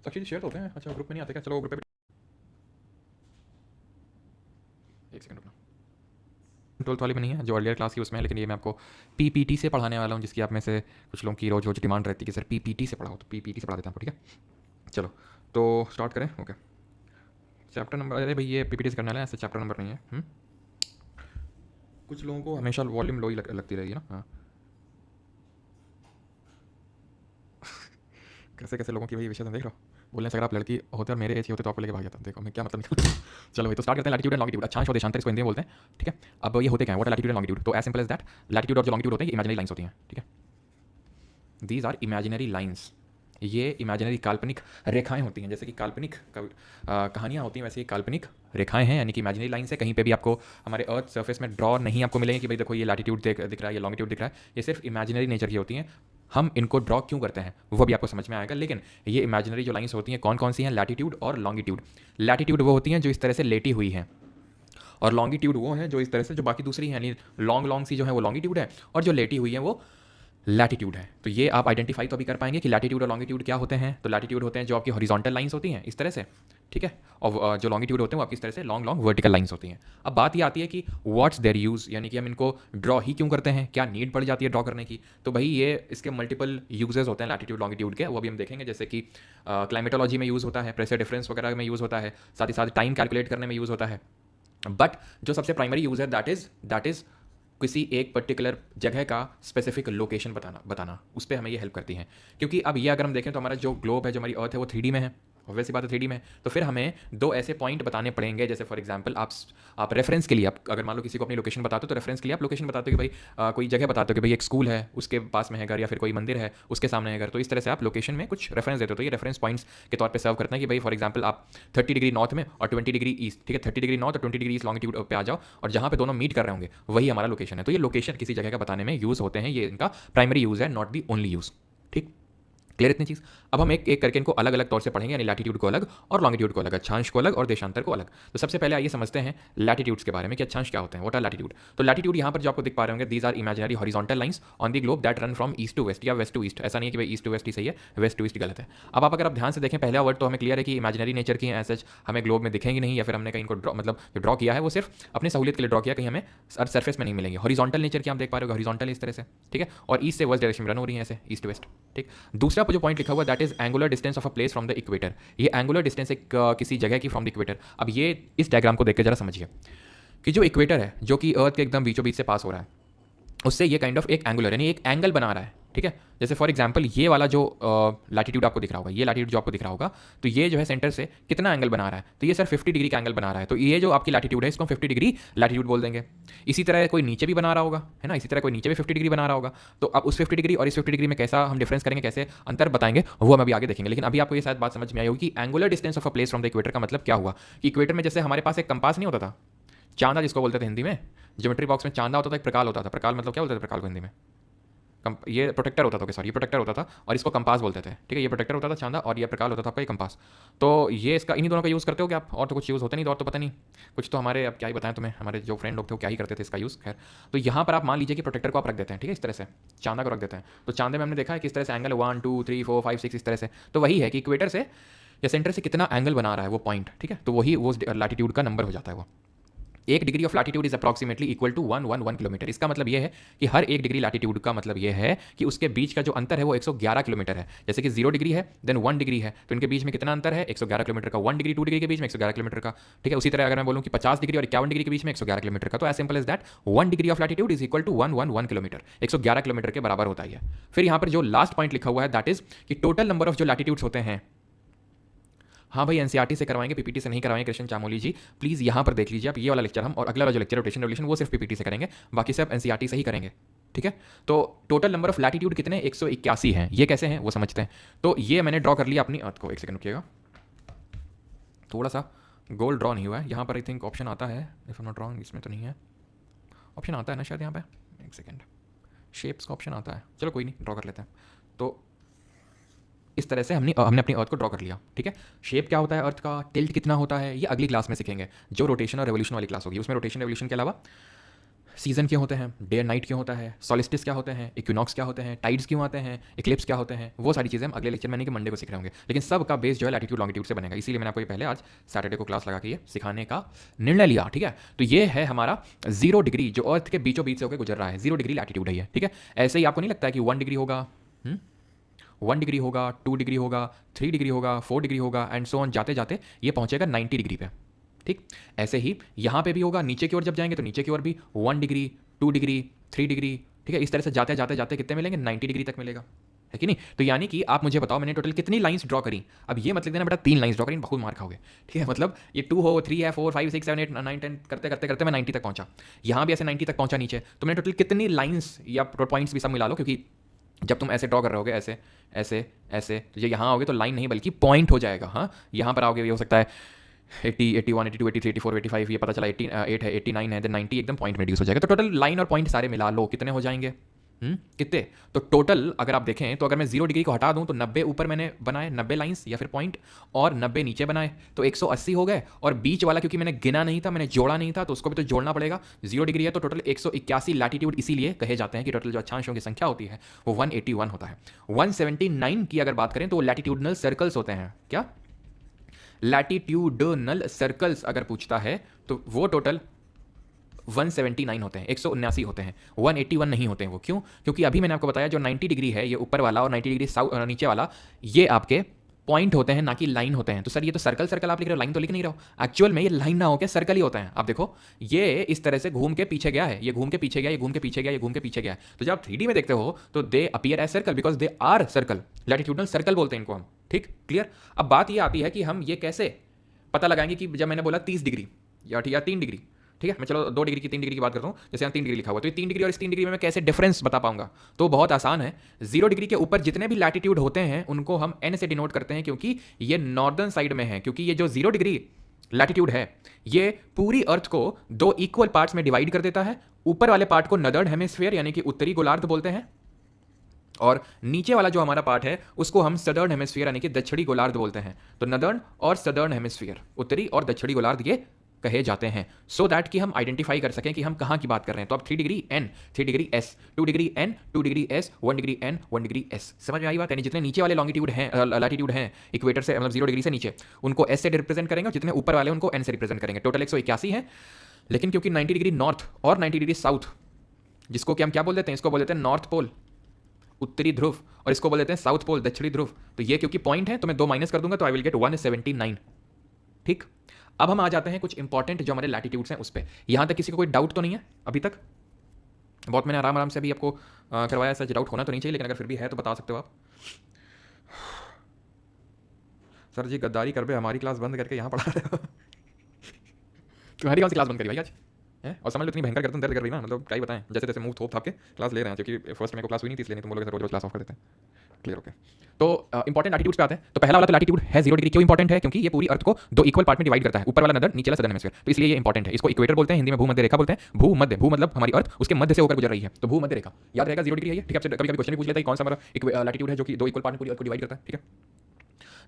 साक्षी जी share तो होते हैं, अच्छा ग्रुप में नहीं आते क्या? चलो ग्रुप पे एक सेकंड रुकना। 12th वाली में नहीं है, जो अर्लियर क्लास की उसमें है, लेकिन ये मैं आपको पीपीटी से पढ़ाने वाला हूँ, जिसकी आप में से कुछ लोगों की रोज रोज डिमांड रहती है कि सर पीपीटी से पढ़ाओ, तो पीपीटी से पढ़ा देता हूँ आपको, ठीक है। चलो तो स्टार्ट करें। ओके, चैप्टर नंबर, अरे भाई ये पीपीटी से करने वाला है, ऐसे चैप्टर नंबर नहीं है। कुछ लोगों को हमेशा वॉल्यूम लो ही लगती रहेगी ना। हाँ, कैसे कैसे लोगों की भाई विषय देख रहा हो, बोलने से अगर आप लड़की होते और मेरे एज के होते तो आपको लेके भाग जाता। देखो मैं क्या मतलब निकल। चलो भाई तो स्टार्ट करते हैं। लैटिट्यूड एंड लॉन्गिट्यूड, अक्षांश और देशांतर इसको हिंदी में बोलते हैं, ठीक है। अब ये होते क्या है, what are latitude and longitude? तो as simple as that, latitude और जो लॉन्गिट्यूड होते हैं ये इमेजिनरी लाइंस होती हैं, ठीक है। दीज आर इमेजिनरी लाइंस, ये इमेजिनरी काल्पनिक रेखाएं होती हैं। जैसे कि काल्पनिक कहानियाँ होती हैं, वैसे ये काल्पनिक रेखाएं हैं, यानी कि इमेजिनरी लाइंस है। कहीं पे भी आपको हमारे अर्थ सरफेस में ड्रॉ नहीं आपको मिलेंगे कि भाई देखो ये लैटिट्यूड दिख रहा है, ये लॉन्गिट्यूड दिख रहा है। ये सिर्फ इमेजिनरी नेचर की होती हैं। हम इनको ड्रॉ क्यों करते हैं वो भी आपको समझ में आएगा, लेकिन ये इमेजिनरी जो लाइंस होती हैं कौन कौन सी हैं? लैटिट्यूड और लॉन्गिट्यूड। लैटिट्यूड वो होती हैं जो इस तरह से लेटी हुई हैं, और लॉन्गिट्यूड वो हैं जो इस तरह से, जो बाकी दूसरी हैं, यानी लॉन्ग लॉन्ग सी जो है वो लॉन्गिट्यूड है, और जो लेटी हुई है वो लैटिट्यूड है। तो ये आप आइडेंटिफाई तो अभी कर पाएंगे कि लैटिट्यूड और लॉन्गिट्यूड क्या होते हैं। तो लैटिट्यूड होते हैं जो आपकी हॉरिजॉन्टल लाइंस होती हैं इस तरह से, ठीक है, और जो लॉन्गिट्यूड होते हैं वो आपकी इस तरह से लॉन्ग लॉन्ग वर्टिकल लाइंस होती हैं। अब बात ये आती है कि व्हाट्स देयर यूज़, यानी कि हम इनको ड्रॉ ही क्यों करते हैं, क्या नीड पड़ जाती है ड्रॉ करने की? तो भाई ये इसके मल्टीपल यूजेस होते हैं लैटिट्यूड लॉन्गिट्यूड के, वो भी हम देखेंगे। जैसे कि क्लाइमेटोलॉजी में यूज़ होता है, प्रेशर डिफरेंस वगैरह में यूज़ होता है, साथ ही साथ टाइम कैलकुलेट करने में यूज़ होता है। बट जो सबसे प्राइमरी यूज़ है दैट इज़ किसी एक पर्टिकुलर जगह का स्पेसिफिक लोकेशन बताना उस पर हमें ये हेल्प करती हैं। क्योंकि अब ये अगर हम देखें तो हमारा जो ग्लोब है, जो हमारी अर्थ है, वो 3D में है, वैसी बात है 3D में। तो फिर हमें दो ऐसे पॉइंट बताने पड़ेंगे, जैसे फॉर एग्जांपल आप रेफरेंस के लिए, आप अगर मान लो किसी को अपनी लोकेशन बताते हो तो रेफरेंस के लिए आप लोकेशन बताते हो कि भाई कोई जगह बताते हो कि भाई एक स्कूल है उसके पास में है घर, या फिर कोई मंदिर है उसके सामने है घर। तो इस तरह से आप लोकेशन में कुछ रेफरेंस देते हो, तो ये रेफरेंस पॉइंट्स के तौर पे सर्व करते हैं कि भाई फॉर एग्जांपल आप 30 डिग्री नॉर्थ में और 20 डिग्री ईस्ट, ठीक है, 30 डिग्री नॉर्थ और 20 डिग्री ईस्ट लॉन्गिट्यूड पे आ जाओ, और जहाँ पे दोनों मीट कर रहे होंगे वही हमारा लोकेशन है। तो ये लोकेशन किसी जगह का बताने में यूज़ होते हैं, ये इनका प्राइमरी यूज़ है, नॉट दी ओनली यूज़, ठीक। क्लियर इतनी चीज़? अब हम एक एक करके इनको अलग अलग तौर से पढ़ेंगे, यानी लैटिट्यूड को अलग और लॉन्गिट्यूड को अलग, अक्षांश को अलग और देशांतर को अलग। तो सबसे पहले आइए समझते हैं लैटिट्यूड्स के बारे में कि अक्षांश क्या होते हैं, व्हाट आर लैटिट्यूड। तो लैटिट्यूड यहाँ पर जो आपको दिख पा रहे होंगे, these are imaginary horizontal lines on the globe that run from east to west या वेस्ट टू ईस्ट। ऐसा नहीं है कि भाई ईस्ट टू वेस्ट ही सही है, वेस्ट टू ईस्ट गलत है। अब आप अगर आप ध्यान से देखें पहला वर्ड तो हमें क्लियर है कि इमेजिनरी नेचर की हैं, सच हमें ग्लोब में दिखेंगी नहीं, या फिर हमने कहीं इनको ड्रॉ मतलब जो ड्रॉ किया है वो सिर्फ अपनी सहूलियत के लिए ड्रॉ किया, कहीं हमें सरफेस में नहीं मिलेंगे। हॉरिजॉन्टल नेचर की आप देख पा रहे हो, हॉरिजॉन्टल इस तरह से, ठीक है, और ईस्ट से वेस्ट डायरेक्शन में रन हो रही है, ऐसे ईस्ट वेस्ट, ठीक। दूसरा जो पॉइंट लिखा हुआ that is angular distance of a place from the equator. ये एंगुलर डिस्टेंस एक किसी जगह की फ्रॉम द इक्वेटर। अब ये इस डायग्राम को देख के जरा समझिए कि जो इक्वेटर है जो कि अर्थ के एकदम बीचों बीच से पास हो रहा है, उससे ये काइंड ऑफ एक एंगुलर यानी एक एंगल बना रहा है, ठीक है। जैसे फॉर एग्जांपल ये वाला जो लैटिट्यूड आपको दिख रहा होगा, ये लैटिट्यूड जो आपको दिख रहा होगा, तो ये जो है सेंटर से कितना एंगल बना रहा है? तो ये सर 50 डिग्री का एंगल बना रहा है। तो ये जो आपकी लैटिट्यूड है इसको हम 50 डिग्री लैटिट्यूड बोल देंगे। इसी तरह कोई नीचे भी बना रहा होगा, है ना, इसी तरह कोई नीचे भी 50 डिग्री बना रहा होगा। तो अब उस 50 डिग्री और इस 50 डिग्री में कैसा हम डिफरेंस करेंगे, कैसे अंतर बताएंगे, वो हम अभी आगे देखेंगे। लेकिन अभी आपको ये शायद बात समझ में आई होगी कि angular distance of a place from the equator का मतलब क्या हुआ। कि इक्वेटर में जैसे हमारे पास एक कंपास नहीं होता था, चांदा जिसको बोलते थे हिंदी में, ज्योमेट्री बॉक्स में चांदा होता था, एक प्रकाल होता था। प्रकाल मतलब क्या बोलते थे प्रकाल को हिंदी में? ये प्रोटेक्टर होता था, सॉरी ये प्रोटेक्टर होता था और इसको कंपास बोलते थे, ठीक है। ये प्रोटेक्टर होता था चांदा और ये प्रकाल होता था आपका ये कंपास। तो ये इसका इन्हीं दोनों का यूज़ करते हो क्या आप? और तो कुछ यूज़ होते नहीं, तो और तो पता नहीं कुछ। तो हमारे अब क्या ही बताएं तुम्हें, हमारे जो फ्रेंड लोग थे वो क्या ही करते थे इसका यूज़। खैर, तो यहाँ पर आप मान लीजिए कि प्रोटेक्टर को आप रख देते हैं, ठीक है, इस तरह से चांदा को रख देते हैं। तो चांदे में हमने देखा है किस तरह से एंगल 1 2 3 4 5 6 इस तरह से। तो वही है कि इक्वेटर से या सेंटर से कितना एंगल बना रहा है वो पॉइंट, ठीक है। तो वही वो लैटिट्यूड का नंबर हो जाता है वो। एक degree of latitude is approximately equal to 111 kilometre. इसका मतलब ये है कि हर एक डिग्री लैटिट्यूड का मतलब ये है कि उसके बीच का जो अंतर है वो 111 किलोमीटर है। जैसे कि 0 डिग्री है देन 1 डिग्री है, तो इनके बीच में कितना अंतर है? 111 किलोमीटर का। 1 डिग्री 2 डिग्री के बीच में 111 किलोमीटर का, ठीक है। उसी तरह अगर मैं बोलूँ कि 50 डिग्री और 51 डिग्री के बीच में 111 किलोमीटर का, तो as simple as that 1 degree of latitude is equal to 111 kilometre, 111 kilometre के बराबर होता है। फिर यहाँ पर जो लास्ट पॉइंट लिखा हुआ है दैट इज कि टोटल नंबर ऑफ जो लैटिट्यूड्स होते हैं, हाँ भाई एनसीईआरटी से करवाएंगे, पीपीटी से नहीं करवाएंगे। कृष्ण चामोली जी प्लीज़ यहाँ पर देख लीजिए आप ये वाला लेक्चर हम, और अगला वाला जो लेक्चर रोटेशन रेवोल्यूशन वो सिर्फ पीपीटी से करेंगे, बाकी सब एनसीईआरटी से ही करेंगे, ठीक है। तो टोटल नंबर ऑफ लैटिट्यूड कितने? 181 हैं। ये कैसे हैं वो समझते हैं। तो ये मैंने ड्रॉ कर लिया अपनी अर्थ को, एक सेकंड रुकिएगा, थोड़ा सा गोल ड्रॉ नहीं हुआ है। यहाँ पर आई थिंक ऑप्शन आता है, इफ आई नॉट रॉन्ग, इसमें तो नहीं है ऑप्शन, आता है ना शायद यहाँ पे, एक सेकेंड, शेप्स का ऑप्शन आता है, चलो कोई नहीं ड्रॉ कर लेते हैं। तो इस तरह से हमने अपनी अर्थ को ड्रॉ कर लिया, ठीक है। शेप क्या होता है अर्थ का, टिल्ट कितना होता है, ये अगली क्लास में सीखेंगे, जो रोटेशन और रेवोल्यूशन वाली क्लास होगी। उसमें रोटेशन रेवोल्यूशन के अलावा सीजन क्यों होते हैं, डे एंड नाइट क्यों होता है, सॉलिस्टिस क्या होते हैं, इक्विनॉक्स क्या होते हैं, टाइड्स क्यों आते हैं, इक्लिप्स क्या होते हैं, वो सारी चीज़ें हम अगले लेक्चर में नहीं कि मंडे को सीख रहे होंगे, लेकिन सब का बेस जो है लैटिट्यूड लॉन्गिट्यूड से बनेगा। इसीलिए मैंने आपको ये पहले आज सैटरडे को क्लास लगा के ये सिखाने का निर्णय लिया। ठीक है, तो ये है हमारा 0 डिग्री जो अर्थ के बीचों बीच से होकर गुजर रहा है, 0 डिग्री लैटिट्यूड है ये। ठीक है, ऐसे ही आपको नहीं लगता है कि 1 डिग्री होगा, 1 डिग्री होगा, 2 डिग्री होगा, 3 डिग्री होगा, 4 डिग्री होगा एंड सो ऑन, जाते जाते ये पहुंचेगा 90 डिग्री पे। ठीक, ऐसे ही यहाँ पे भी होगा, नीचे की ओर जब जाएंगे तो नीचे की ओर भी 1 डिग्री, 2 डिग्री, 3 डिग्री। ठीक है, इस तरह से जाते जाते जाते कितने मिलेंगे, 90 डिग्री तक मिलेगा, है कि नहीं। तो यानी कि आप मुझे बताओ मैंने टोटल कितनी लाइंस ड्रॉ करी। अब ये मत लिख देना बेटा 3 लाइंस ड्रॉ करी, बहुत मार खाओगे। ठीक है, मतलब ये 2 हो, 3 है, 4, 5, 6, 7, 8, 9, 10 करते करते करते मैं 90 तक पहुंचा। यहाँ भी ऐसे 90 तक पहुंचा नीचे, तो मैंने टोटल कितनी लाइंस या पॉइंट्स भी सब मिला लो, क्योंकि जब तुम ऐसे ड्रॉ कर रहे होगे ऐसे ऐसे ऐसे, तो ये यहाँ आओगे तो लाइन नहीं बल्कि पॉइंट हो जाएगा। हाँ, यहाँ पर आओगे ये हो सकता है 80, 81, 82, 83, 84, 85, ये पता चला 88 है, 89 है, देन 90 एकदम पॉइंट में रिड्यूस हो जाएगा। तो टोटल लाइन और पॉइंट सारे मिला लो, कितने हो जाएंगे, कितने। तो टोटल अगर आप देखें तो अगर मैं 0 डिग्री को हटा दूं तो 90 ऊपर मैंने बनाए, 90 लाइंस या फिर पॉइंट, और 90 नीचे बनाए तो 180 हो गए। और बीच वाला क्योंकि मैंने गिना नहीं था, मैंने जोड़ा नहीं था, तो उसको भी तो जोड़ना पड़ेगा। 0 डिग्री है तो टोटल 181 लैटिट्यूड, इसीलिए कहे जाते हैं कि टोटल जो अक्षांशों की संख्या होती है वो 181 होता है। 179 की अगर बात करें तो लैटिट्यूडनल सर्कल्स होते हैं। क्या, लैटिट्यूडनल सर्कल्स अगर पूछता है तो वो टोटल 179 होते हैं, 179 होते हैं, 181 नहीं होते हैं वो। क्यों? क्योंकि अभी मैंने आपको बताया जो 90 डिग्री है ये ऊपर वाला और 90 डिग्री नीचे वाला, ये आपके पॉइंट होते हैं ना कि लाइन होते हैं। तो सर ये तो सर्कल सर्कल आप लिख रहे हो, लाइन तो लिख नहीं रहे हो। एक्चुअल में ये लाइन ना होकर सर्कल ही होता है। आप देखो ये इस तरह से घूम के पीछे गया है, ये घूम के पीछे गया, ये घूम के पीछे गया, ये घूम के पीछे गया। तो जब आप 3D में देखते हो तो they appear as circle because they are circle, latitudinal circle बोलते हैं इनको हम। ठीक, क्लियर। अब बात ये आती है कि हम ये कैसे पता लगाएंगे कि जब मैंने बोला 30 डिग्री या 3 डिग्री, ठीक है, मैं चलो 2 डिग्री की 3 डिग्री की बात करता हूँ, जैसे यहाँ 3 डिग्री लिखा हुआ, तो ये 3 डिग्री और इस 3 डिग्री में मैं कैसे डिफरेंस बता पाऊंगा। तो बहुत आसान है, 0 डिग्री के ऊपर जितने भी लैटिट्यूड होते हैं उनको हम n से डिनोट करते हैं, क्योंकि ये नॉर्दर्न साइड में है। क्योंकि ये जो 0 डिग्री लैटिट्यूड है ये पूरी अर्थ को 2 इक्वल पार्ट्स में डिवाइड कर देता है। ऊपर वाले पार्ट को नदर्न हेमिस्फीयर यानी कि उत्तरी गोलार्ध बोलते हैं, और नीचे वाला जो हमारा पार्ट है उसको हम सदर्न हेमिस्फीयर यानी कि दक्षिणी गोलार्ध बोलते हैं। तो नदर्न और सदर्न हेमिस्फीयर, उत्तरी और दक्षिणी गोलार्ध ये कहे जाते हैं, सो दैट कि हम आइडेंटिफाई कर सकें कि हम कहाँ की बात कर रहे हैं। तो अब 3 degree N, 3 degree S, 2 degree N, 2 degree S, 1 degree N, 1 degree S. समझ में आई बात? यानी जितने नीचे वाले लॉन्गिट्यूड हैं, लैटिट्यूड हैं इक्वेटर से, मतलब 0 डिग्री से नीचे, उनको एस से रिप्रेजेंट करेंगे, और जितने ऊपर वाले उनको एन से रिप्रेजेंट करेंगे। टोटल 181 है। लेकिन क्योंकि 90 डिग्री नॉर्थ और 90 डिग्री साउथ, जिसको कि हम क्या बोल देते हैं, इसको बोल देते हैं नॉर्थ पोल उत्तरी ध्रुव, और इसको बोल देते हैं साउथ पोल दक्षिणी ध्रुव। तो ये क्योंकि पॉइंट है तो मैं 2 माइनस कर दूंगा, तो आई विल गेट 179। ठीक, अब हम आ जाते हैं कुछ इंपॉर्टेंट जो हमारे लैटिट्यूड्स हैं उस पर। यहां तक किसी को कोई डाउट तो नहीं है अभी तक? बहुत मैंने आराम आराम से अभी आपको करवाया, सच डाउट होना तो नहीं चाहिए, लेकिन अगर फिर भी है तो बता सकते हो आप। सर जी गद्दारी कर बे, हमारी क्लास बंद करके यहाँ पढ़ा रहे हो। तुम्हारी कौन सी क्लास बंद करी भाई आज है? और समझ लो इतनी भयंकर गर्दन दर्द कर रही ना, मतलब क्या ही बताएं, जैसे जैसे मुंह थोप थाप के क्लास ले रहे हैं, क्योंकि फर्स्ट में को क्लास हुई नहीं थी, इसलिए नहीं तुम बोलोगे सर रोज क्लास ऑफ कर देते हैं। Clear, okay. तो इंपॉर्टेंट लैटिट्यूड्स पे आते हैं। तो पहला वाला तो लैटिट्यूड है 0 डिग्री। क्यों इंपॉर्टेंट है? क्योंकि ये पूरी अर्थ को 2 इक्वल पार्ट में डिवाइड करता है, ऊपर वाला नदर, नीचे वाला सदर्न हेमिस्फीयर, तो इसलिए ये इंपॉर्टेंट है। इसको इक्वेटर बोलते हैं, हिंदी में भूमध्य रेखा बोलते हैं। भूमध्य, भू मतलब हमारी अर्थ, उसके मध्य से होकर गुजर रही है, तो भूमध्य रेखा याद रहेगा 0 डिग्री है ये। ठीक है, आपसे कभी कभी क्वेश्चन भी पूछ लेता है कौन सा हमारा लैटिट्यूड है जो कि 2 इक्वल पार्ट में पूरी अर्थ को डिवाइड करता है। ठीक है,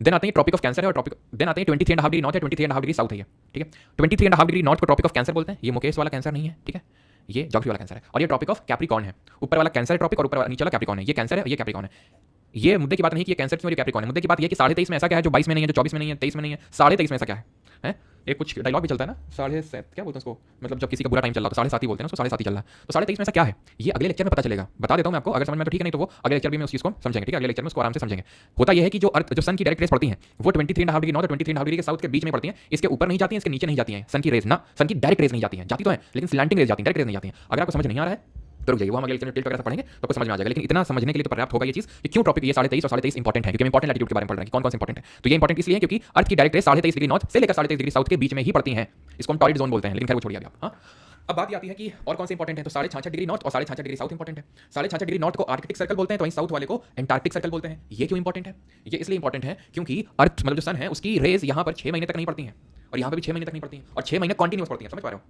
देन आते हैं ट्रॉपिक ऑफ कैंसर है, और ट्रॉपिक देन आते हैं 23.5 डिग्री नॉर्थ है, 23.5 डिग्री साउथ है। ठीक है, 23.5 डिग्री नॉर्थ को ट्रॉपिक ऑफ कैंसर बोलते हैं। ये मुकेश वाला कैंसर नहीं है, ठीक है, ये जॉग्राफी वाला कैंसर है। और ये ट्रॉपिक ऑफ कैप्रिकॉर्न है। ऊपर वाला कैंसर है ट्रॉपिक, और ऊपर वाला नीचे वाला कैप्रिकॉर्न है। ये कैंसर है, ये कैप्रिकॉर्न है। ये मुद्दे की बात नहीं कि ये कैंसर क्यों, ये कैप्रिकॉर्न है। मुद्दे की बात ये कि 23.5 में ऐसा क्या है जो 22 में नहीं है, जो 24 में नहीं है, 23 में नहीं है, 23.5 में ऐसा क्या है? एक कुछ डायलॉग भी चलता है ना, 7.5 क्या बोलते हैं उसको, मतलब जब किसी का बुरा टाइम चल रहा है तो 7.5 बोलते हैं ना, उसको 7.5 चल रहा है। तो 23.5 में ऐसा क्या है ये अगले लेक्चर में पता चलेगा, बता देता हूं मैं आपको। अगर समझ में तो ठीक है, नहीं तो वो अगले लेक्चर भी में उस चीज को समझेंगे। ठीक है, अगले लेक्चर में उसको आराम से समझेंगे। होता यह है कि जो अर्थ, जो सन की डायरेक्ट रेस पड़ती हैं वो 23.5 डिग्री नॉर्थ और 23.5 डिग्री के साउथ के बीच में पड़ती हैं। इसके ऊपर नहीं जाती हैं, इसके नीचे नहीं जाती हैं। सन की रेस ना, सन की डायरेक्ट रेस नहीं जाती हैं, जाती तो है लेकिन स्लैंटिंग रेस जाती हैं, डायरेक्ट रेस नहीं जाती हैं। अगर आपको समझ नहीं आ रहा है तो रुक जाइए, वो हम अगले लेक्चर में टिल्ट वगैरह से पढ़ेंगे तो आपको समझ में आ जाएगा। लेकिन इतना समझने के लिए तो पर्याप्त होगा ये चीज कि क्यों टॉपिक ये 23.5 और 23.5 इंपॉर्टेंट है, क्योंकि हम इंपॉर्टेंट लैटिट्यूड के बारे में पढ़ रहे हैं, कौन कौन से इंपॉर्टेंट है। तो ये इंपॉर्टेंट इसलिए है क्योंकि अर्थ की डायरेक्ट रेस 23.5 डिग्री नॉर्थ से लेकर 23.5 डिग्री साउथ के बीच में ही पड़ती हैं। इसको हम टॉरिड जोन बोलते हैं, लेकिन खैर वो छोड़िए अभी आप। हाँ, अब बात आती है कि और कौन से इंपॉर्टेंट है। तो 66.5 डिग्री नॉर्थ और 66.5 डिग्री साउथ इंपॉर्टेंट है। 66.5 डिग्री नॉर्थ को आर्कटिक सर्कल बोलते हैं, तो वहीं साउथ वाले को एंटार्क्टिक सर्कल बोलते हैं। ये क्यों इंपॉर्टेंट है? ये इसलिए इंपॉर्टेंट है क्योंकि अर्थ मतलब जो सन है उसकी रेस यहाँ पर 6 महीने तक नहीं पड़ती है, और यहाँ पर भी 6 महीने तक नहीं पड़ती है, और 6 महीने कंटिन्यूस पड़ती है। समझ पा रहे हो?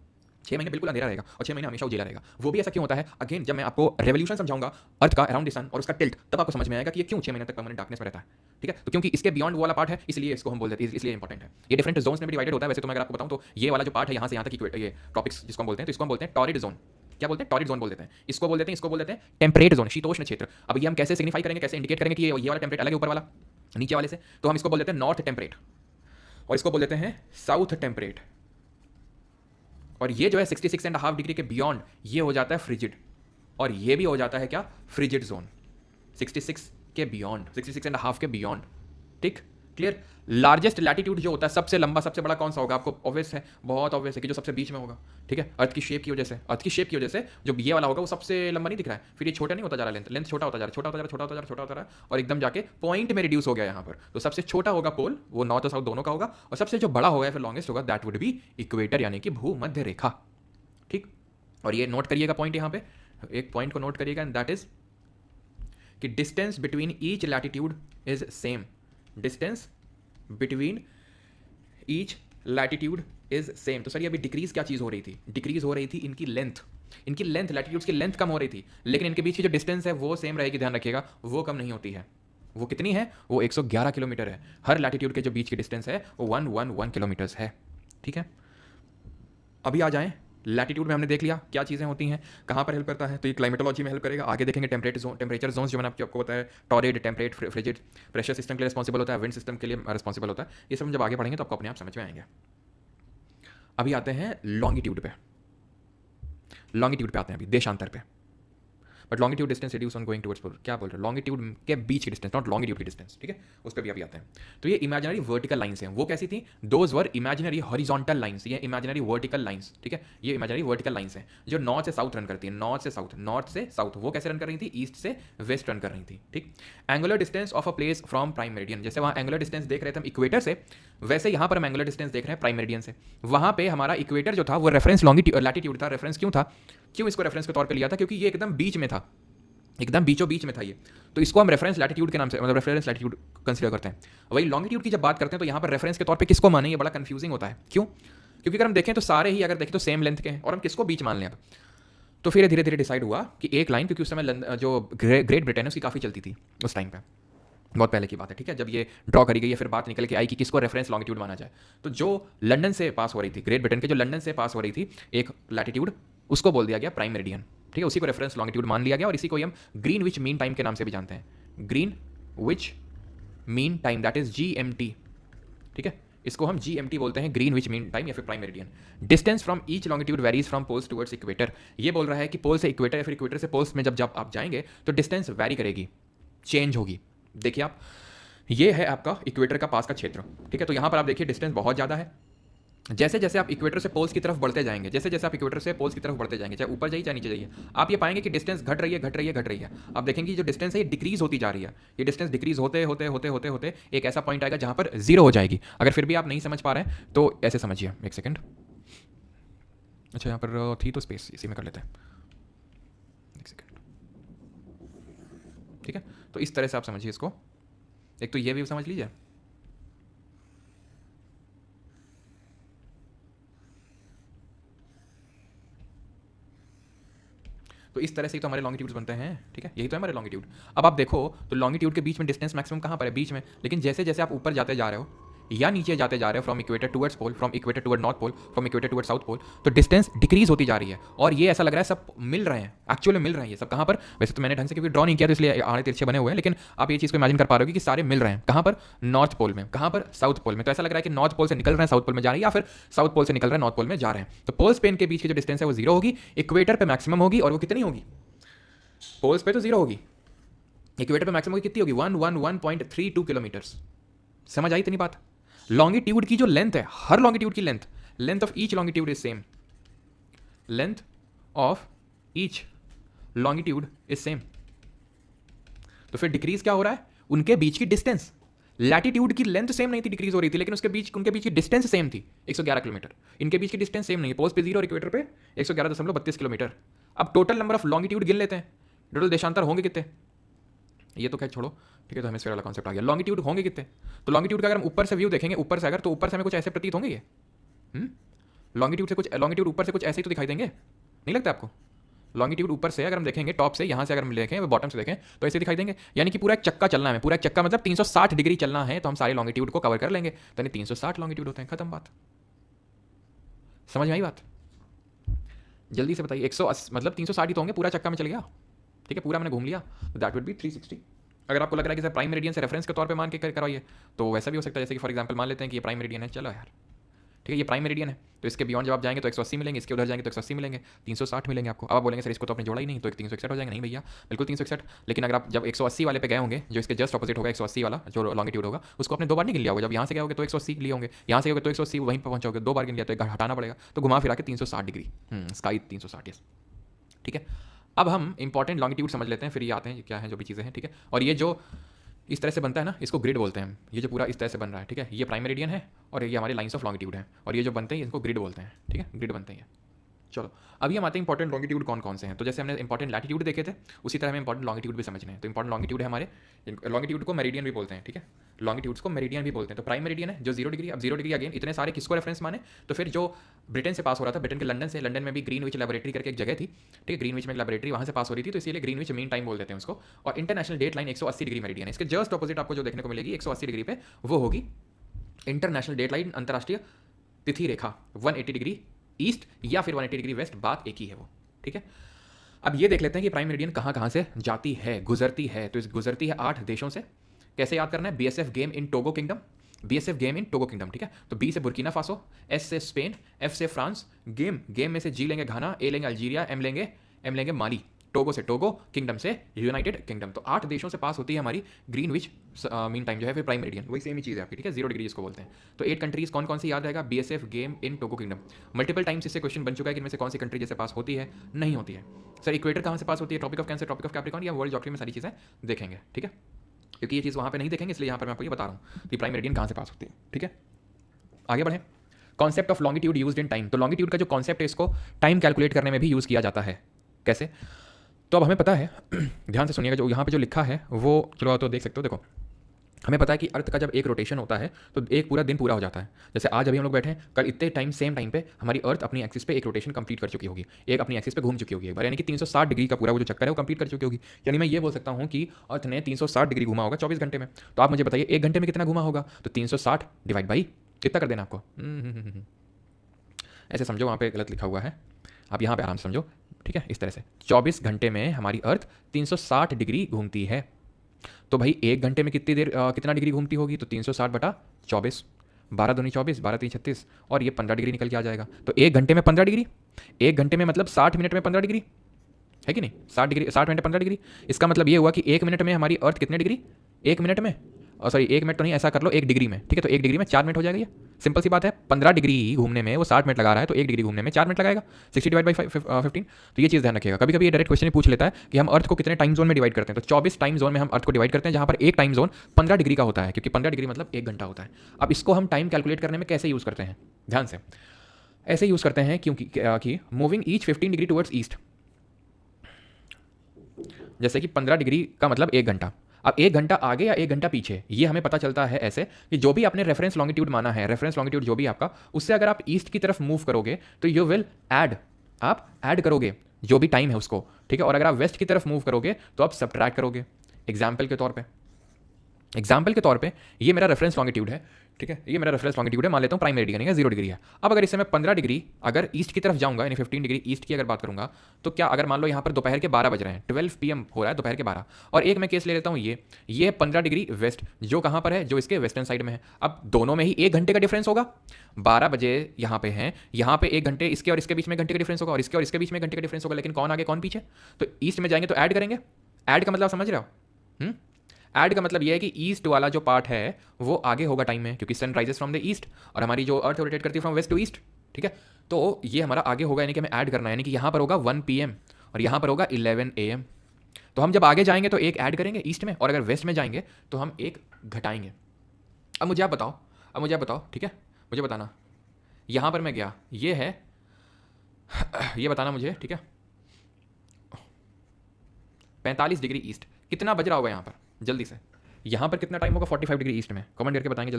6 महीने बिल्कुल अंधेरा रहेगा और 6 महीने हमेशा उजिला रहेगा। वो भी ऐसा क्यों होता है, अगेन जब मैं आपको रेवोल्यूशन समझाऊंगा अर्थ का अराउंड द सन और उसका टिल्ट, तब आपको समझ में आएगा कि ये क्यों 6 महीने तक परमानेंट डार्कनेस में रहता है। ठीक है, तो क्योंकि इसके बियॉन्ड वो वाला पार्ट है, इसलिए इसको हम बोल देते हैं, इसलिए इंपॉर्टेंट है। ये डिफरेंट जोन्स में भी डिवाइडेड होता है। वैसे तो मैं अगर आपको बताऊं तो ये वाला जो पार्ट है यहाँ से यहाँ तक ये ट्रॉपिक्स जिसको हम बोलते हैं, तो इसको हम बोलते हैं टॉरिड जोन। क्या बोलते हैं, टॉरिड जोन बोल देते हैं, इसको बोल देते हैं, इसको बोल देते हैं टेम्परेट जोन, शीतोष्ण क्षेत्र। अब ये हम कैसे सिग्निफाई करेंगे, कैसे इंडिकेट करेंगे कि ये वाला टेम्परेट अलग है ऊपर वाला नीचे वाले से, तो हम इसको बोल देते हैं नॉर्थ टेम्परेट और इसको बोल देते हैं साउथ टेम्परेट। और ये जो है 66.5 डिग्री के बियॉन्ड ये हो जाता है फ्रिजिड, और ये भी हो जाता है क्या, फ्रिजिड जोन, 66 के बियॉन्ड, 66.5 के बियॉन्ड। ठीक, क्लियर। लार्जेस्ट लैटिट्यूड जो होता है, सबसे लंबा सबसे बड़ा कौन सा होगा, आपको ऑब्वियस है, बहुत ऑब्वियस है कि जो सबसे बीच में होगा। ठीक है, अर्थ की शेप की वजह से, अर्थ की शेप की वजह से जो ये वाला होगा वो सबसे लंबा नहीं दिख रहा है, फिर ये छोटा नहीं होता जा रहा, लेंथ छोटा होता जा रहा है, छोटा होता जा रहा है, छोटा होता जा रहा है, छोटा होता जा रहा है, और एकदम जाके पॉइंट में रिड्यूस हो गया यहाँ पर। तो सबसे छोटा होगा पोल, वो नॉर्थ और साउथ दोनों का होगा, और सबसे जो बड़ा होगा फिर लॉन्गेस्ट होगा, दैट वुड बी इक्वेटर यानी कि भूमध्य रेखा। ठीक, और ये नोट करिएगा पॉइंट, यहाँ पे एक पॉइंट को नोट करिएगा, एंड दैट इज कि distance between each latitude is same, distance between each latitude is same. तो सर ये अभी डिक्रीज क्या चीज हो रही थी, डिक्रीज हो रही थी इनकी लेंथ, इनकी लेंथ, लैटिट्यूड्स की लेंथ कम हो रही थी, लेकिन इनके बीच की जो डिस्टेंस है वो सेम रहेगी, ध्यान रखिएगा, वो कम नहीं होती है। वो कितनी है, वो 111 किलोमीटर है। हर लैटिट्यूड के जो बीच की डिस्टेंस है वो 111 किलोमीटर्स है। ठीक है, अभी आ जाएं लैटिट्यूड में, हमने देख लिया क्या चीज़ें होती हैं, कहाँ पर हेल्प करता है, तो ये क्लाइमेटोलॉजी में हेल्प करेगा। आगे देखेंगे टेम्परेचर जोन्स जो मैंने आपको होता है, torrid, temperate, frigid, pressure system के लिए रिस्पॉन्सिबल होता है, विंड सिस्टम के लिए रिस्पॉन्सिबल होता है। ये सब हम जब आगे पढ़ेंगे तो आपको अपने आप समझ में आएंगे। अभी आते हैं लॉन्गिट्यूड पे, लॉन्गिट्यूड पे आते हैं अभी, देशांतर पे। But longitude distance reduce on going towards pole, क्या बोल रहे हैं, लॉन्गिट्यूड के बीच की डिस्टेंस, नॉट लॉन्गिट्यूड की डिस्टेंस। ठीक है, उस पर भी अभी आते हैं। तो ये इमेजिनरी वर्टिकल लाइंस हैं, वो कैसी थी, those were imaginary horizontal lines, ये इमेजिनरी वर्टिकल लाइंस। ठीक है, ये इमेजिनरी वर्टिकल लाइंस हैं जो नॉर्थ से साउथ रन करती है, नॉर्थ से साउथ, नॉर्थ से साउथ। वो कैसे रन कर रही थी, ईस्ट से वेस्ट रन कर रही थी। ठीक, angular distance of a place from prime meridian, जैसे वहाँ एंगुलर डिस्टेंस देख रहे थे हम इक्वेटर से, वैसे यहाँ पर हम एंगुलर डिस्टेंस देख रहे हैं प्राइम मेरिडियन से। वहाँ पे हमारा इक्वेटर जो था वो रेफरेंस लैटिट्यूड था। रेफरेंस क्यों था, क्यों इसको रेफरेंस के तौर पर लिया था, क्योंकि ये एकदम बीच में था, एकदम बीचों बीच में था ये, तो इसको हम रेफरेंस लैटिट्यूड के नाम से, मतलब रेफरेंस लैटिट्यूड कंसीडर करते हैं। वही लॉन्गिट्यूड की जब बात करते हैं तो यहाँ पर रेफरेंस के तौर पे किसको माने, ये बड़ा कंफ्यूजिंग होता है। क्यों, क्योंकि अगर हम देखें तो सारे ही अगर देखें तो सेम लेंथ के हैं, और हम किसको बीच मान लें अब, तो फिर धीरे धीरे डिसाइड हुआ कि एक लाइन, क्योंकि उस समय जो ग्रेट ब्रिटेन है उसकी काफ़ी चलती थी उस टाइम पर, बहुत पहले की बात है। ठीक है, जब ये ड्रॉ करी गई है, फिर बात निकल के आई कि किसको रेफरेंस लॉन्गिट्यूड माना जाए। तो जो लंदन से पास हो रही थी, ग्रेट ब्रिटेन के जो लंदन से पास हो रही थी एक लैटिट्यूड, उसको बोल दिया गया प्राइम मेरिडियन। ठीक है, उसी को रेफरेंस लॉन्गिट्यूड मान लिया गया, और इसी को हम ग्रीनविच मीन टाइम के नाम से भी जानते हैं, Greenwich mean time, that is GMT। ठीक है, इसको हम GMT बोलते हैं, ग्रीनविच मीन टाइम या फिर prime meridian. Distance from each longitude varies from poles towards equator, ये बोल रहा है कि पोल से इक्वेटर या फिर इक्वेटर से पोल्स में जब आप जाएंगे तो डिस्टेंस वैरी करेगी, चेंज होगी। देखिए आप, ये है आपका इक्वेटर का पास का क्षेत्र। ठीक है, तो यहाँ पर आप देखिए डिस्टेंस बहुत ज़्यादा है। जैसे जैसे आप इक्वेटर से पोल्स की तरफ बढ़ते जाएंगे, जैसे जैसे आप इक्वेटर से पोल्स की तरफ बढ़ते जाएंगे, चाहे ऊपर जाइए चाहे नीचे जाइए, आप ये पाएंगे कि डिस्टेंस घट रही है, घट रही है, घट रही है। आप देखेंगे जो डिस्टेंस है ये डिक्रीज होती जा रही है। ये डिस्टेंस डिक्रीज होते होते होते होते होते एक ऐसा पॉइंट आएगा जहां पर जीरो हो जाएगी। अगर फिर भी आप नहीं समझ पा रहे हैं तो ऐसे समझिए, एक सेकेंड। अच्छा, यहाँ पर थी तो स्पेस इसी में कर लेते हैं, एक सेकेंड। ठीक है, तो इस तरह से आप समझिए इसको, एक तो ये भी समझ लीजिए। तो इस तरह से ही तो हमारे लॉन्गिट्यूड्स बनते हैं। ठीक है, यही तो है हमारे लॉन्गिट्यूड। अब आप देखो तो लॉन्गिट्यूड के बीच में डिस्टेंस मैक्सिमम कहाँ पर है, बीच में। लेकिन जैसे जैसे आप ऊपर जाते जा रहे हो या नीचे जाते जा रहे हो, from equator towards pole, from equator toward north pole, from equator toward south pole, तो डिस्टेंस डिक्रीज होती जा रही है। और ये ऐसा लग रहा है सब मिल रहे हैं, एक्चुअली मिल रहे हैं। ये सब कहाँ पर, वैसे तो मैंने ढंग से क्योंकि ड्रॉ नहीं किया तो इसलिए आड़े तिरछे बने हुए हैं, लेकिन आप ये चीज़ को इमेजिन कर पा रहे हो कि सारे मिल रहे हैं। कहाँ पर, नॉर्थ पोल में, कहाँ पर, साउथ पोल में। तो ऐसा लग रहा है कि नॉर्थ पोल से निकल रहे हैं साउथ पोल में जा रहे हैं, या फिर साउथ पोल से निकल रहे हैं नॉर्थ पोल में जा रहे हैं। तो पोल्स पे इनके बीच की जो डिस्टेंस है वो जीरो होगी, इक्वेटर पे मैक्सिमम होगी। और वो कितनी होगी, पोल्स पे तो जीरो होगी, इक्वेटर पे मैक्सिमम कितनी होगी, 111.32 किलोमीटर्स। समझ आई इतनी बात। लॉन्गिट्यूड की जो लेंथ है, हर लॉन्गिट्यूड की length of each longitude is same, length of each longitude is same. तो फिर डिक्रीज क्या हो रहा है, उनके बीच की डिस्टेंस। लैटिट्यूड की लेंथ सेम नहीं थी, डिक्रीज हो रही थी, लेकिन उनके बीच की डिस्टेंस सेम थी, 111 किलोमीटर। इनके बीच की डिस्टेंस सेम नहीं है, पोल्स पे जीरो और इक्वेटर पे 111.32 किलोमीटर। अब टोटल नंबर ऑफ लॉन्गिट्यूड गिन लेते हैं, टोटल देशांतर होंगे कितने, ये तो खैर छोड़ो। ठीक है, तो हेमिस्फीयर वाला कॉन्सेप्ट आ गया। लॉन्गिट्यूड होंगे कितने, तो लॉन्गिट्यूड का अगर हम ऊपर से व्यू देखेंगे, ऊपर से अगर, तो ऊपर से हमें कुछ ऐसे प्रतीत होंगे ये, लॉन्गिट्यूड ऊपर से कुछ ऐसे ही तो दिखाई देंगे, नहीं लगता आपको। लॉन्गिट्यूड ऊपर से अगर हम देखेंगे, टॉप से, यहाँ से अगर हम देखें, बॉटम से देखें तो ऐसे दिखाई देंगे। यानी कि पूरा एक चक्का चलना है, पूरा एक चक्का मतलब 360 डिग्री चलना है, तो हम सारे लॉन्गिट्यूड को कवर कर लेंगे। तो 360 लॉन्गिट्यूड होते हैं, खत्म बात। समझ में आई बात। जल्दी से बताइए, 180 मतलब 360 ही तो होंगे, पूरा चक्का में चल गया, ठीक है, पूरा मैंने घूम लिया, दैट वुड बी 360। अगर आपको लग रहा है कि सर प्राइम मेरिडियन से रेफरेंस के तौर पे मान के करवाइए, तो वैसा भी हो सकता है, जैसे कि फॉर एग्जांपल मान लेते हैं कि ये प्राइम मेरिडियन है, चलो यार ठीक है, ये प्राइम मेरिडियन है, तो इसके बियॉन्ड जब आप जाएंगे तो 180 मिलेंगे, इसके उधर जाएंगे तो 180 मिलेंगे, 360 मिलेंगे आपको। अब आप बोलेंगे सर इसको तो आपने जोड़ा ही नहीं, तो 361 हो जाएंगे। नहीं भैया, बिल्कुल 361, लेकिन अगर आप जब 180 वाले पे गए होंगे, जो इसके जस्ट ऑपोजिट होगा 180 वाला जो लॉन्गिट्यूड होगा, उसको आपने 2 बार नहीं गिन लिया होगा। जब यहाँ से गए होगे तो 180 लिए होंगे, यहाँ से गए तो 180 वहीं पर पहुंचोगे, 2 बार गिन लिया, तो एक हटाना पड़ेगा, तो घुमा फिरा के 360 डिग्री, स्काई 360, यस ठीक है। अब हम इंपॉर्टेंट लॉन्गिट्यूड समझ लेते हैं, फिर ये आते हैं क्या है जो भी चीज़ें हैं, ठीक है। और ये जो इस तरह से बनता है ना, इसको ग्रिड बोलते हैं, ये जो पूरा इस तरह से बन रहा है, ठीक है, ये प्राइम मेरिडियन है और ये हमारे लाइंस ऑफ लॉन्गिट्यूड है, और ये जो बनते हैं इनको ग्रिड बोलते हैं, ठीक है, ग्रिड बनते हैं। चलो अभी हम आते हैं इंपॉर्टेंट लॉन्गिट्यूड कौन कौन से हैं। तो जैसे हमने इंपॉर्टेंट लैटिट्यूड देखे थे, उसी तरह हमें इंपॉर्टेंट लॉन्गिट्यूड भी समझने हैं। तो इंपॉर्टेंट लॉन्गिट्यूड है हमारे, लॉन्गिट्यूड को मेरिडियन भी बोलते हैं, ठीक है, लॉन्गिट्यूड्स को मेरिडियन भी बोलते हैं। तो प्राइम मेरिडियन है जो 0 डिग्री, अब 0 डिग्री अगेन इतने सारे किसको रेफरेंस माने, तो फिर जो ब्रिटेन से पास हो रहा था, ब्रिटेन के लंदन से, लंदन में भी ग्रीनविच लेबोरेटरी करके एक जगह थी, ठीक है, ग्रीनविच में एक लेबोरेटरी वहाँ से पास हो रही थी, तो इसीलिए ग्रीनविच मीन टाइम बोल देते हैं उसको। और international date line 180 degree meridian है, इसके जस्ट ऑपोजिट आपको जो देखने को मिलेगी 180 डिग्री पे, वो होगी इंटरनेशनल डेट लाइन, अंतर्राष्ट्रीय तिथि रेखा 180 डिग्री ईस्ट या फिर 180 डिग्री वेस्ट, बात एक ही है वो, ठीक है। अब ये देख लेते हैं कि प्राइम मेरिडियन कहाँ कहाँ से जाती है, गुजरती है। तो इस गुजरती है 8 देशों से। कैसे याद करना है, BSF game in Togo kingdom, BSF game in Togo kingdom, ठीक है। तो बी से बुर्किना फासो, एस से स्पेन, एफ से फ्रांस, गेम में से जी लेंगे घाना, ए लेंगे अल्जीरिया, एम लेंगे माली, टोगो से टोगो, किंगडम से यूनाइटेड किंगडम। तो 8 देशों से पास होती है हमारी ग्रीनविच मीन टाइम जो है, फिर प्राइम मेरिडियन वही सेम ही चीज़ है आपकी, ठीक है, 0 डिग्री जिसको बोलते हैं। तो 8 कंट्रीज कौन कौन सी याद रहेगा, BSF game in Togo kingdom. Multiple times इससे क्वेश्चन बन चुका है कि इनमें से कौन सी कंट्री जैसे पास होती है, नहीं होती है। सर इक्वेटर कहाँ से पास होती है, tropic of cancer, tropic of capricorn या वर्ल्ड ज्योग्राफी में सारी चीज़ें देखेंगे, ठीक है, क्योंकि ये चीज़ वहाँ पे नहीं देखेंगे, इसलिए यहाँ पर मैं आपको ये बता रहा हूँ कि प्राइम मेरिडियन कहाँ से पास होती है, ठीक है। आगे बढ़ें, concept of longitude used in time. तो लॉन्गिट्यूड का जो कॉन्सेप्ट है इसको टाइम कैलकुलेट करने में भी यूज़ किया जाता है। कैसे, तो अब हमें पता है ध्यान से सुनिएगा, जो यहाँ पे जो लिखा है वो चलो तो देख सकते हो, देखो हमें पता है कि अर्थ का जब एक रोटेशन होता है तो एक पूरा दिन पूरा हो जाता है। जैसे आज अभी हम लोग बैठे हैं, कल इतने टाइम सेम टाइम पे हमारी अर्थ अपनी एक्सिस पे एक रोटेशन कंप्लीट कर चुकी होगी, एक अपनी एक्सिस पे घूम चुकी होगी एक बार, यानी कि 360 डिग्री का पूरा वो जो चक्कर है वो कंप्लीट कर चुकी होगी। यानी मैं ये बोल सकता हूँ कि अर्थ ने 360 डिग्री घुमा होगा 24 घंटे में। तो आप मुझे बताइए 1 घंटे में कितना घुमा होगा, तो 360 डिवाइड बाई कितना कर देना आपको, ऐसे समझो, वहाँ पे गलत लिखा हुआ है, आप यहाँ पे आराम से समझो, ठीक है, इस तरह से 24 घंटे में हमारी अर्थ 360 डिग्री घूमती है। तो भाई 1 घंटे में कितनी देर कितना डिग्री घूमती होगी, तो 360 बटा 24, 12 दूनी 24, 12 तीन 36, और ये 15 डिग्री निकल के आ जाएगा। तो 1 घंटे में 15 डिग्री, 1 घंटे में मतलब 60 मिनट में 15 डिग्री है कि नहीं, 60 डिग्री, 60 मिनट 15 डिग्री। इसका मतलब ये हुआ कि 1 मिनट में हमारी अर्थ कितने डिग्री, 1 मिनट में, और सॉरी 1 मिनट तो नहीं, ऐसा कर लो 1 डिग्री में, ठीक है, तो 1 डिग्री में 4 मिनट हो जाएगा। ये सिंपल सी बात है, 15 डिग्री घूमने में वो 60 मिनट लगा रहा है, तो 1 डिग्री घूमने में 4 मिनट लगाएगा, 60 डिवाइड बाई 15। तो ये चीज़ ध्यान रखिएगा, कभी कभी ये डायरेक्ट क्वेश्चन ही पूछ लेता है कि हम अर्थ को कितने टाइम जोन में डिवाइड करते हैं। तो 24 टाइम जोन में हम अर्थ को डिवाइड करते हैं, जहाँ पर एक टाइम जोन 15 डिग्री का होता है, क्योंकि 15 डिग्री मतलब 1 घंटा होता है। अब इसको हम टाइम कैलकुलेट करने में कैसे यूज़ करते हैं, ध्यान से ऐसे यूज़ करते हैं, क्योंकि moving each 15 degree towards east, जैसे कि 15 डिग्री का मतलब 1 घंटा। अब 1 घंटा आगे या 1 घंटा पीछे, ये हमें पता चलता है ऐसे कि जो भी आपने रेफरेंस लॉन्गिट्यूड माना है, रेफरेंस लॉन्गिट्यूड जो भी आपका, उससे अगर आप ईस्ट की तरफ मूव करोगे तो यू विल ऐड, आप ऐड करोगे जो भी टाइम है उसको, ठीक है। और अगर आप वेस्ट की तरफ मूव करोगे तो आप सब्ट्रैक्ट करोगे। एग्जाम्पल के तौर पे ये मेरा रेफरेंस लॉन्गिट्यूड है, ठीक है, ये मेरा रेफरेंस लॉन्गिट्यूड है, मान लेता हूँ प्राइम मेरिडियन है 0 डिग्री है। अब अगर इससे मैं 15 डिग्री अगर ईस्ट की तरफ जाऊंगा, यानी 15 डिग्री ईस्ट की अगर बात करूंगा, तो क्या अगर मान लो यहाँ पर दोपहर के 12 बज रहे हैं, 12 PM हो रहा है दोपहर के 12, और एक मैं केस ले लेता हूँ ये 15 डिग्री वेस्ट, जो कहाँ पर है, जो इसके वेस्टर्न साइड में है। अब दोनों में ही 1 घंटे का डिफरेंस होगा, 12 बजे यहाँ पे हैं, यहाँ पे 1 घंटे इसके और इसके बीच में घंटे का डिफरेंस होगा, और इसके और इसके बीच में घंटे का डिफरेंस होगा, लेकिन कौन आगे कौन पीछे, तो ईस्ट में जाएंगे तो ऐड करेंगे। ऐड का मतलब समझ रहे हो, ऐड का मतलब ये है कि ईस्ट वाला जो पार्ट है वो आगे होगा टाइम में, क्योंकि sun rises from the east और हमारी जो अर्थ रोटेट करती है फ्रॉम वेस्ट टू ईस्ट, ठीक है। तो ये हमारा आगे होगा, यानी कि हमें ऐड करना है, यानी कि यहाँ पर होगा 1 PM और यहाँ पर होगा 11 AM। तो हम जब आगे जाएंगे तो एक ऐड करेंगे ईस्ट में, और अगर वेस्ट में जाएंगे तो हम एक घटाएंगे। अब मुझे आप बताओ, ठीक है, मुझे बताना, यहाँ पर मैं गया, ये है, ये बताना मुझे, ठीक है, 45 डिग्री ईस्ट, कितना बज रहा होगा यहाँ पर, जल्दी से, यहाँ पर कितना टाइम होगा 45 डिग्री ईस्ट में, कमेंट करके बताएंगे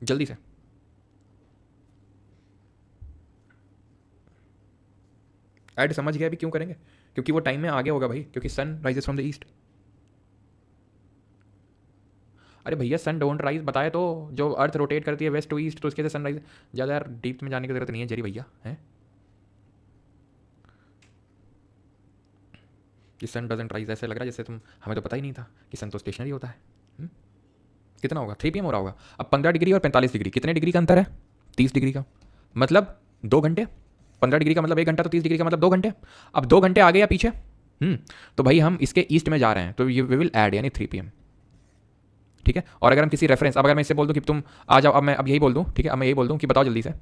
जल्दी से। ऐड समझ गया अभी क्यों करेंगे, क्योंकि वो टाइम में आगे होगा भाई, क्योंकि sun rises from the east. अरे भैया सन डोंट राइज बताए तो, जो अर्थ रोटेट करती है वेस्ट टू ईस्ट, तो उसके से सन राइज, ज़्यादा यार डीप में जाने की जरूरत नहीं है जेरी भैया, है कि सन डजंट राइज, ऐसे लग रहा है जैसे तुम, हमें तो पता ही नहीं था कि सन तो स्टेशनरी होता है। कितना होगा, 3 PM हो रहा होगा। अब 15 डिग्री और 45 डिग्री, कितने डिग्री का अंतर है? 30 डिग्री का, मतलब 2 घंटे। 15 डिग्री का मतलब 1 घंटा, तो 30 डिग्री का मतलब 2 घंटे। अब 2 घंटे आगे या पीछे, तो भाई हम इसके ईस्ट में जा रहे हैं, तो ये वी विल ऐड, यानी 3 PM, ठीक है। और अगर हम किसी रेफरेंस, अब अगर मैं इससे बोल दूं कि तुम आ जाओ, अब मैं अब यही बोल दूं, ठीक है, अब मैं यही बोल दूं कि बताओ जल्दी से,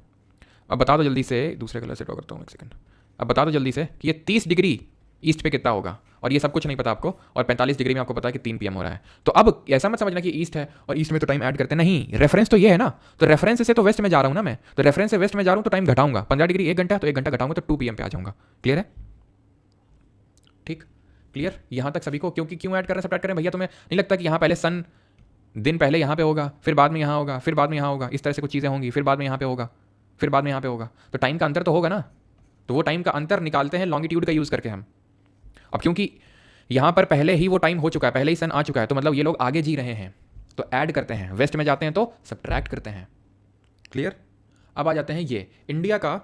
अब बता दो जल्दी से, दूसरे कलर से ड्रॉ करता हूँ, एक सेकंड। अब बता दो जल्दी से कि ये 30 डिग्री ईस्ट पे कितना होगा, और ये सब कुछ नहीं पता आपको, और 45 डिग्री में आपको पता है कि 3 PM हो रहा है। तो अब ऐसा मत समझना कि ईस्ट है और ईस्ट में तो टाइम ऐड करते नहीं, रेफरेंस तो ये है ना, तो रेफरेंस से तो वेस्ट में जा रहा हूँ ना मैं, तो रेफरेंस से वेस्ट में जा रहा हूँ तो टाइम घटाऊंगा। 15 डिग्री 1 घंटा, तो 1 घंटा घटाऊंगा तो 2 PM पे आ जाऊंगा। क्लियर है? ठीक, क्लियर यहाँ तक सभी को? क्योंकि क्यों ऐड कर रहे हैं, सब्ट्रैक्ट कर रहे हैं भैया? तुम्हें नहीं लगता कि यहाँ पहले सन दिन पहले यहाँ पे होगा, फिर बाद में यहाँ होगा, फिर बाद में यहाँ होगा, इस तरह से कुछ चीज़ें होंगी, फिर बाद में यहाँ पे होगा, फिर बाद में यहाँ पे होगा, तो टाइम का अंतर तो होगा ना। तो वो टाइम का अंतर निकालते हैं लॉन्गिट्यूड का यूज़ करके हम। अब क्योंकि यहाँ पर पहले ही वो टाइम हो चुका है, पहले ही सन आ चुका है, तो मतलब ये लोग आगे जी रहे हैं, तो ऐड करते हैं, वेस्ट में जाते हैं तो सब्ट्रैक्ट करते हैं। क्लियर? अब आ जाते हैं ये इंडिया का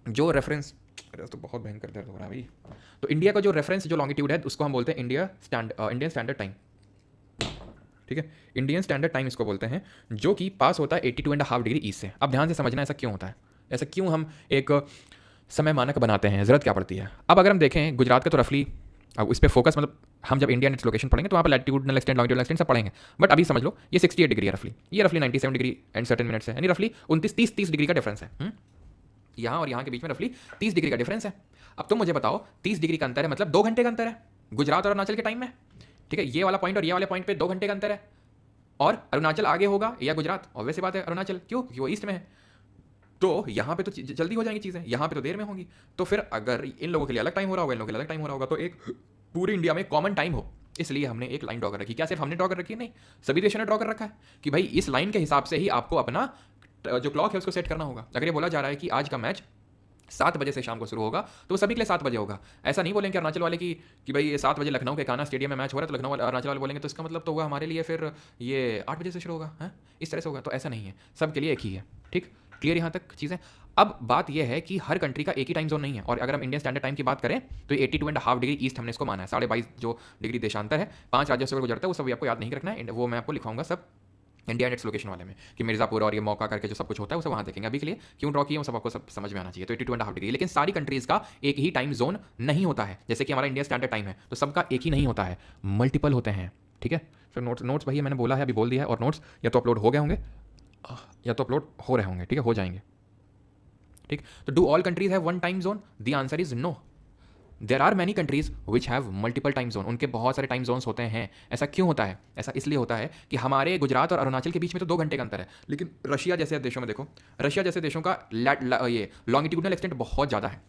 जो रेफरेंस, तो बहुत भयंकर दर्द हो रहा है भाई। तो इंडिया का जो रेफरेंस, जो लॉन्गिट्यूड है, उसको हम बोलते हैं इंडियन स्टैंडर्ड टाइम, ठीक है। इंडियन स्टैंडर्ड टाइम इसको बोलते हैं, जो कि पास होता है 82.5 डिग्री ईस्ट से। अब ध्यान से समझना ऐसा क्यों होता है, ऐसा क्यों हम एक समय मानक बनाते हैं, ज़रूरत क्या पड़ती है। अब अगर हम देखें गुजरात का तो रफली, अब इस पर फोकस, मतलब हम जब इंडिया नेट्स लोकेशन पढ़ेंगे तो वहाँ पर लैटिट्यूडनल एक्सटेंट, लॉन्गिट्यूडनल एक्सटेंट सब पढ़ेंगे, बट अभी समझ लो ये 68 डिग्री है रफली, ये रफली 97 डिग्री एंड सर्टेन मिनट्स है, यानी रफली 29-30 डिग्री का डिफरेंस है। यहाँ और यहाँ के बीच में रफली 30 डिग्री का डिफरेंस है। अब तुम मुझे बताओ, 30 डिग्री का अंतर है, मतलब 2 घंटे का अंतर है गुजरात और अरुणाचल के टाइम में, ठीक है। ये वाला पॉइंट और ये वाले पॉइंट पे 2 घंटे का अंतर है, और अरुणाचल आगे होगा या गुजरात, ऑब्वियस सी बात है अरुणाचल, क्यों? क्योंकि वो ईस्ट में है, तो यहाँ पे तो जल्दी हो जाएंगी चीज़ें, यहाँ पे तो देर में होंगी। तो फिर अगर इन लोगों के लिए अलग टाइम हो रहा होगा, इन लोगों के लिए अलग टाइम हो रहा होगा, तो एक पूरी इंडिया में कॉमन टाइम हो, इसलिए हमने एक लाइन ड्रॉ कर रखी। क्या सिर्फ हमने ड्रॉ कर रखी है? नहीं, सभी देशों ने ड्रॉ कर रखा है कि भाई इस लाइन के हिसाब से ही आपको अपना जो क्लॉक है उसको सेट करना होगा। अगर ये बोला जा रहा है कि आज का मैच 7 बजे से शाम को शुरू होगा, तो वो सभी के लिए 7 बजे होगा। ऐसा नहीं बोलेंगे अरुणाचल वाले कि भाई ये 7 बजे लखनऊ के कान्हा स्टेडियम में मैच हो रहा है, तो लखनऊ वाले, अरुणाचल वाले बोलेंगे तो इसका मतलब तो होगा हमारे लिए फिर ये 8 बजे से शुरू होगा, है इस तरह से होगा। तो ऐसा नहीं है, सबके लिए एक ही है। ठीक, क्लियर यहाँ तक चीज़ें? अब बात यह है कि हर कंट्री का एक ही टाइम जोन नहीं है, और अगर हम इंडियन स्टैंडर्ड टाइम की बात करें तो 82.5 डिग्री ईस्ट हमने इसको माना है। 22.5 जो डिग्री देशांतर है, 5 राज्यों से गुजरता है, वो सब आपको याद नहीं रखना है, वो मैं आपको लिखाऊंगा सब इंडिया नेट्स लोकेशन वाले में, कि मिर्जापुर और ये मौका करके जो सब कुछ होता है वो सब वहाँ देखेंगे। अभी के लिए क्यों ड्रॉ किया वो सब आपको सब समझ में आना चाहिए। तो 82.5 डिग्री, लेकिन सारी कंट्रीज़ का एक ही टाइम जोन नहीं होता है। जैसे कि हमारा इंडिया स्टैंडर्ड टाइम है, तो सबका एक ही नहीं होता है, मल्टीपल होते हैं। ठीक है, फिर नोट्स भैया मैंने बोला है, अभी बोल दिया है, और नोट्स या तो अपलोड हो गए होंगे या तो अपलोड हो रहे होंगे, ठीक है, हो जाएंगे। ठीक, तो do all countries have one time zone? The answer is no. There are many countries which have multiple time zone, उनके बहुत सारे टाइम जोन्स होते हैं। ऐसा क्यों होता है? ऐसा इसलिए होता है कि हमारे गुजरात और अरुणाचल के बीच में तो 2 घंटे का अंतर है, लेकिन रशिया जैसे देशों में देखो, रशिया जैसे देशों का ये लॉन्गिट्यूडनल एक्सटेंट बहुत ज़्यादा है,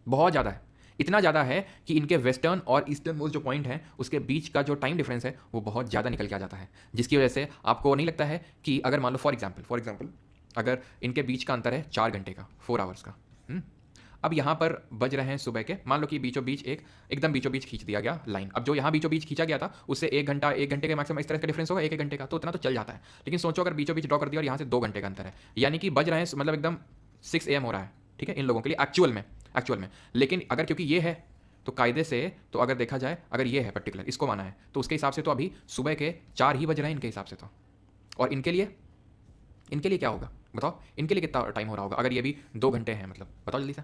बहुत ज़्यादा है। इतना ज़्यादा है कि इनके वेस्टर्न और ईस्टर्न मोस्ट जो पॉइंट है उसके बीच का जो टाइम डिफरेंस है वो बहुत ज़्यादा निकल के आ जाता है, जिसकी वजह से आपको नहीं लगता है कि अगर मान लो फॉर एग्जाम्पल अगर इनके बीच का अंतर है 4 घंटे का, 4 आवर्स का, अब यहाँ पर बज रहे हैं सुबह के, मान लो कि बीचों बीच एकदम बीचों बीच खींच दिया गया लाइन। अब जो यहाँ बीचों बीच खींचा गया था उससे 1 घंटे के मैक्सिमम इस तरह का डिफरेंस होगा, 1 घंटे का, तो उतना तो चल जाता है। लेकिन सोचो अगर बीचों बीच ड्रॉ कर दिया और यहाँ से 2 घंटे का अंतर है, यानी कि बज रहे हैं मतलब एकदम 6 AM हो रहा है, ठीक है, इन लोगों के लिए एक्चुअल में। लेकिन अगर क्योंकि ये है तो कायदे से, तो अगर देखा जाए, अगर ये है पर्टिकुलर, इसको माना है, तो उसके हिसाब से तो अभी सुबह के 4 ही बज रहे हैं इनके हिसाब से तो। और इनके लिए क्या होगा बताओ? इनके लिए कितना टाइम हो रहा होगा अगर ये भी 2 घंटे हैं? मतलब बताओ जल्दी से,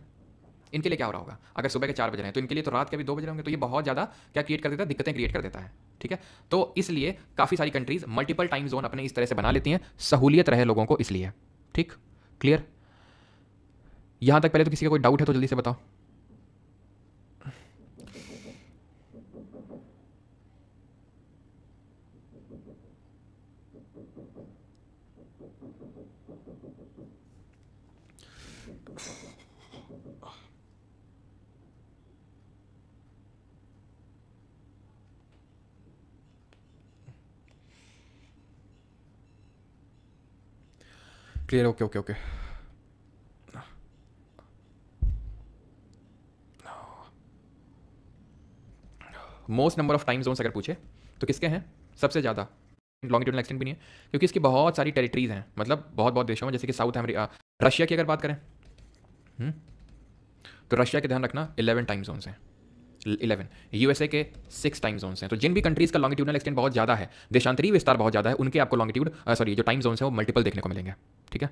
इनके लिए क्या हो रहा होगा? अगर सुबह के 4 बज रहे हैं तो इनके लिए तो रात के भी 2 बज रहे होंगे, तो ये बहुत ज़्यादा क्या क्रिएट कर देता है? दिक्कतें क्रिएट कर देता है। ठीक है, तो इसलिए काफ़ी सारी कंट्रीज मल्टीपल टाइम जोन अपने इस तरह से बना लेती हैं, सहूलियत रहे लोगों को इसलिए। ठीक, क्लियर? यहाँ तक पहले तो किसी का कोई डाउट है तो जल्दी से बताओ। Clear? Okay. Most number of time zones अगर पूछे तो किसके हैं सबसे ज़्यादा? लॉन्गिट्यूडनल एक्सटेंट भी नहीं है, क्योंकि इसकी बहुत सारी टेरिटरीज हैं, मतलब बहुत देशों में, जैसे कि साउथ अमेरिका, रशिया की अगर बात करें, तो रशिया के ध्यान रखना 11 टाइम जोन्स हैं। 11। यूएसए के 6 टाइम जोन्स हैं। तो जिन भी कंट्रीज़ का लॉन्गिट्यूडनल एक्सटेंट बहुत ज़्यादा है, देशांतरीय विस्तार बहुत ज़्यादा है, उनके आपको लॉन्गिट्यूड जो टाइम जोन्स हैं वो मल्टीपल देखने को मिलेंगे। ठीक है,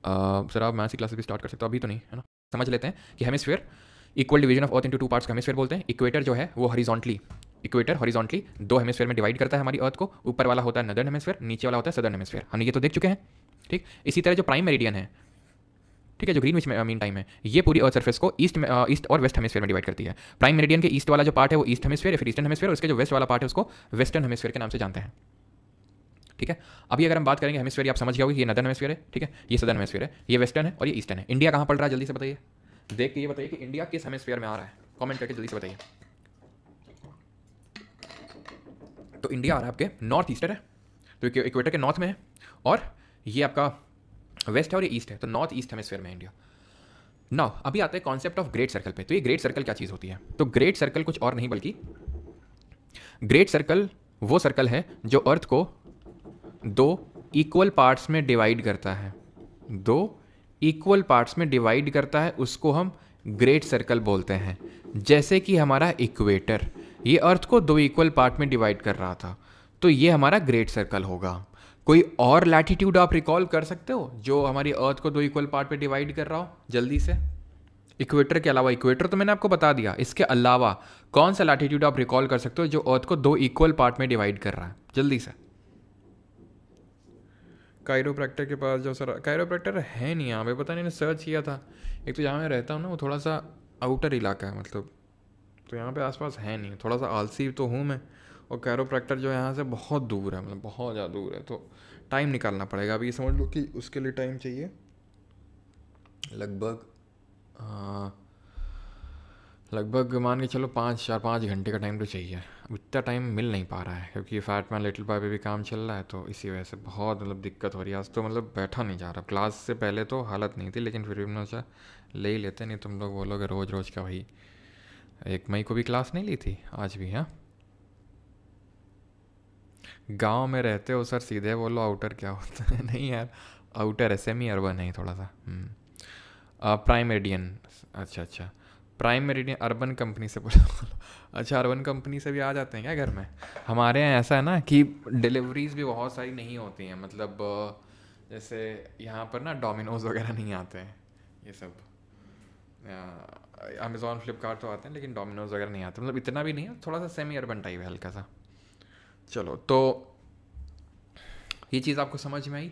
सर आप मैथ्स की क्लासेस भी स्टार्ट कर सकते हो, अभी तो नहीं है ना। समझ लेते हैं कि hemisphere equal division of earth into 2 parts का हेमिस्फीयर बोलते हैं। इक्वेटर जो है वो हॉरिजॉन्टली, इक्वेटर हॉरिजॉन्टली 2 हेमिस्फीयर में डिवाइड करता है हमारी अर्थ को। ऊपर वाला होता है नदर्न हेमिस्फीयर, नीचे वाला होता है सदर्न हेमिस्फीयर। हम ये तो देख चुके हैं। ठीक, इसी तरह जो प्राइम मेरिडियन है, ठीक है, जो ग्रीनविच मीन टाइम है, ये पूरी अर्थ सरफेस को ईस्ट और वेस्ट हेमिस्फीयर में डिवाइड करती है। प्राइम मेरिडियन के ईस्ट वाला जो पार्ट है वो ईस्ट हेमिस्फीयर, फिर ईस्टर्न हेमिस्फीयर, और उसके जो वेस्ट वाला पार्ट है उसको वेस्टर्न हेमिस्फीयर के नाम से जानते हैं। ठीक है, अभी अगर हम बात करेंगे हेमिस्फीयर, आप समझ गए होगे कि ये नदर्न हेमिस्फीयर है, ठीक है, ये सदर्न हेमिस्फीयर है, ये वेस्टर्न है और ये ईस्टर्न है। इंडिया कहाँ पड़ रहा है जल्दी से बताइए, देख के ये बताइए कि इंडिया किस हेमिस्फीयर में आ रहा है, कमेंट करके जल्दी से बताइए। तो इंडिया आ रहा है आपके नॉर्थ ईस्टर्न है, तो इक्वेटर के नॉर्थ में है, और ये आपका वेस्ट है और ये ईस्ट है, तो नॉर्थ ईस्ट हेमिस्फीयर में इंडिया। नाउ अभी आते हैं कॉन्सेप्ट ऑफ ग्रेट सर्कल पे। तो ये ग्रेट सर्कल क्या चीज़ होती है? तो ग्रेट सर्कल कुछ और नहीं बल्कि ग्रेट सर्कल वो सर्कल है जो अर्थ को 2 इक्वल पार्ट्स में डिवाइड करता है, 2 इक्वल पार्ट्स में डिवाइड करता है, उसको हम ग्रेट सर्कल बोलते हैं। जैसे कि हमारा इक्वेटर, ये अर्थ को 2 इक्वल पार्ट में डिवाइड कर रहा था, तो ये हमारा ग्रेट सर्कल होगा। कोई और लैटिट्यूड आप रिकॉल कर सकते हो जो हमारी अर्थ को 2 इक्वल पार्ट में डिवाइड कर रहा हो जल्दी से? इक्वेटर के अलावा, इक्वेटर तो मैंने आपको बता दिया, इसके अलावा कौन सा लैटिट्यूड आप रिकॉल कर सकते हो जो अर्थ को 2 इक्वल पार्ट में डिवाइड कर रहा है जल्दी से? कायरोप्रैक्टर के पास जाओ सर। कायरोप्रैक्टर है नहीं यहाँ पे, पता नहीं, मैंने सर्च किया था। एक तो जहाँ मैं रहता हूँ ना वो थोड़ा सा आउटर इलाका है, मतलब तो यहाँ पे आसपास है नहीं, थोड़ा सा आलसी तो हूँ मैं, और कायरोप्रैक्टर जो है यहाँ से बहुत दूर है, मतलब बहुत ज़्यादा दूर है, तो टाइम निकालना पड़ेगा। अभी समझ लो कि उसके लिए टाइम चाहिए लगभग लगभग मान के चलो 4-5 घंटे का टाइम तो चाहिए। अब इतना टाइम मिल नहीं पा रहा है क्योंकि फैट मैन लिटिल बॉय पे भी काम चल रहा है, तो इसी वजह से बहुत मतलब दिक्कत हो रही है। आज तो मतलब बैठा नहीं जा रहा। क्लास से पहले तो हालत नहीं थी, लेकिन फिर भी मैंने सोचा ले ही लेते, नहीं तुम लोग बोलोगे रोज़ रोज़ का भाई। 1 मई को भी क्लास नहीं ली थी, आज भी। हाँ, गांव में रहते हो सर, सीधे बोलो आउटर क्या होता है। नहीं यार, आउटर है, सेमी अर्बन है थोड़ा सा। प्राइम मेरिडियन, अच्छा, प्राइम मेरिडियन अर्बन कंपनी से बोलो। अच्छा, अर्बन कंपनी से भी आ जाते हैं क्या घर में? हमारे यहाँ ऐसा है ना कि डिलीवरीज भी बहुत सारी नहीं होती हैं, मतलब जैसे यहाँ पर ना डोमिनोज वगैरह नहीं आते हैं, ये सब अमेज़ॉन फ्लिपकार्ट तो आते हैं, लेकिन डोमिनोज वगैरह नहीं आते, मतलब इतना भी नहीं है, थोड़ा सा सेमी अर्बन टाइप है हल्का सा। चलो, तो ये चीज़ आपको समझ में आई?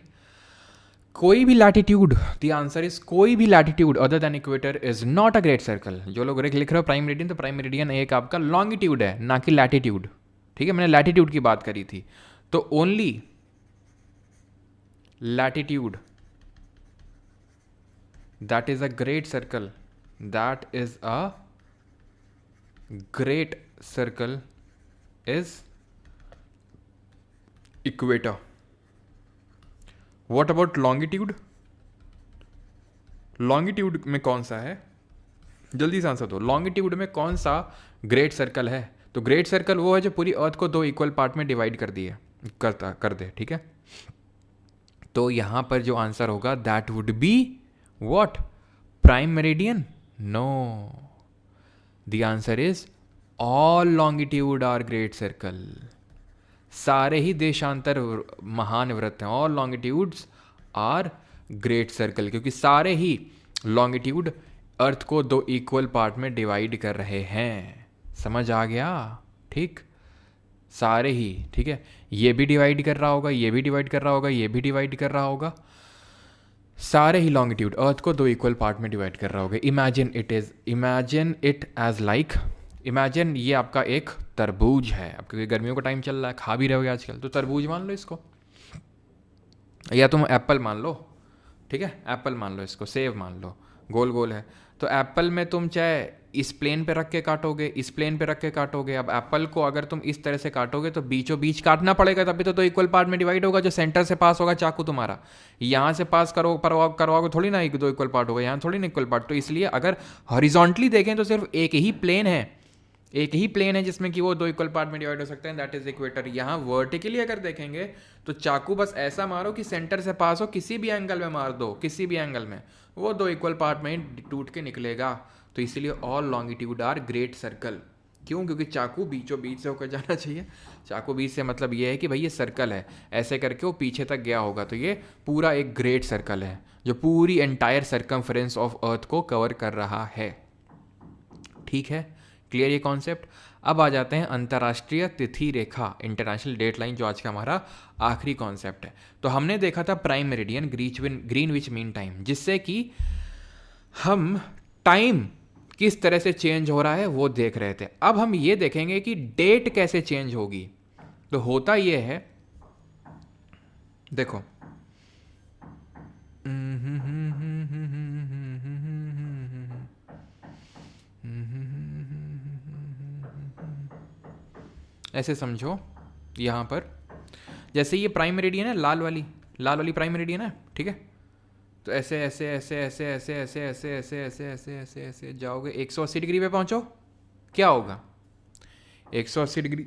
कोई भी लैटिट्यूड, द आंसर इज कोई भी latitude other than equator is not a great circle. जो लोग लिख रहे हो प्राइम मेरिडियन, तो प्राइम मेरिडियन एक आपका लॉन्गिट्यूड है, ना कि लैटिट्यूड। ठीक है, मैंने लैटिट्यूड की बात करी थी। तो only latitude that is a great circle, that is a great circle is equator. What about longitude? Longitude में कौन सा है? जल्दी से आंसर दो। लॉन्गिट्यूड में कौन सा ग्रेट सर्कल है? तो ग्रेट सर्कल वो है जो पूरी अर्थ को 2 इक्वल पार्ट में डिवाइड कर दे। ठीक है, तो यहां पर जो आंसर होगा that would be what? Prime meridian? No, the answer is all longitude are great circle. सारे ही देशांतर महान वृत्त हैं, all longitudes are great circle, क्योंकि सारे ही लॉन्गिट्यूड अर्थ को 2 इक्वल पार्ट में डिवाइड कर रहे हैं। समझ आ गया? ठीक, सारे ही। ठीक है, ये भी डिवाइड कर रहा होगा, ये भी डिवाइड कर रहा होगा, ये भी डिवाइड कर रहा होगा, सारे ही लॉन्गिट्यूड अर्थ को 2 इक्वल पार्ट में डिवाइड कर रहा होगा। Imagine it as like, imagine ये आपका एक तरबूज है। अब क्योंकि गर्मियों का टाइम चल रहा है, खा भी रहोगे आजकल, तो तरबूज मान लो इसको, या तुम एप्पल मान लो। ठीक है, एप्पल मान लो इसको, सेब मान लो, गोल गोल है। तो एप्पल में तुम चाहे इस प्लेन पे रख के काटोगे, इस प्लेन पे रख के काटोगे। अब एप्पल को अगर तुम इस तरह से काटोगे तो बीचों बीच काटना पड़ेगा, तभी तो 2 इक्वल पार्ट में डिवाइड होगा। जो सेंटर से पास होगा चाकू तुम्हारा, यहाँ से पास करवाओगे थोड़ी ना 2 इक्वल पार्ट होगा, यहाँ थोड़ी ना इक्वल पार्ट। तो इसलिए अगर हॉरिजॉन्टली देखें तो सिर्फ एक ही प्लेन है जिसमें कि वो 2 इक्वल पार्ट में डिवाइड हो सकते हैं, दैट इज इक्वेटर। यहाँ वर्टिकली अगर देखेंगे तो चाकू बस ऐसा मारो कि सेंटर से पास हो, किसी भी एंगल में मार दो, किसी भी एंगल में, वो 2 इक्वल पार्ट में ही टूट के निकलेगा। तो इसीलिए all longitude are great circle. क्यों? क्योंकि चाकू बीचों बीच से होकर जाना चाहिए। चाकू बीच से मतलब ये है कि भाई ये सर्कल है, ऐसे करके वो पीछे तक गया होगा, तो ये पूरा एक ग्रेट सर्कल है जो पूरी एंटायर सर्कमफ्रेंस ऑफ अर्थ को कवर कर रहा है। ठीक है, क्लियर ये कॉन्सेप्ट। अब आ जाते हैं अंतर्राष्ट्रीय तिथि रेखा, इंटरनेशनल डेट लाइन, जो आज का हमारा आखिरी कॉन्सेप्ट है। तो हमने देखा था prime meridian, Greenwich mean time, जिससे कि हम टाइम किस तरह से चेंज हो रहा है वो देख रहे थे। अब हम ये देखेंगे कि डेट कैसे चेंज होगी। तो होता ये है, देखो, ऐसे समझो, यहाँ पर जैसे ये प्राइम मेरिडियन है, लाल वाली प्राइम मेरिडियन है, ठीक है। तो ऐसे ऐसे ऐसे ऐसे ऐसे ऐसे ऐसे ऐसे ऐसे ऐसे ऐसे ऐसे जाओगे, 180 डिग्री पे पहुँचो, क्या होगा? 180 डिग्री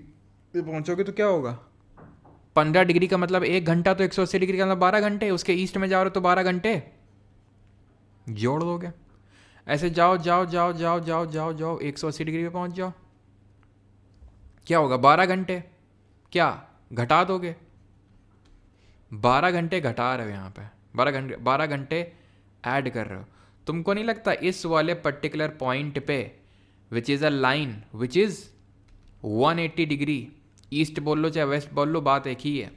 पे पहुँचोगे तो क्या होगा? 15 डिग्री का मतलब 1 घंटा, तो 180 डिग्री का मतलब 12 घंटे। उसके ईस्ट में जा रहे हो तो 12 घंटे जोड़ दोगे। ऐसे जाओ जाओ जाओ जाओ जाओ जाओ जाओ 180 डिग्री पे पहुँच जाओ, क्या होगा? 12 घंटे। क्या घटा दोगे? 12 घंटे घटा रहे हो यहाँ पे, 12 घंटे ऐड कर रहे हो। तुमको नहीं लगता इस वाले पर्टिकुलर पॉइंट पे, which is a line which is 180 degree, east बोल लो चाहे वेस्ट बोल लो, बात एक ही है,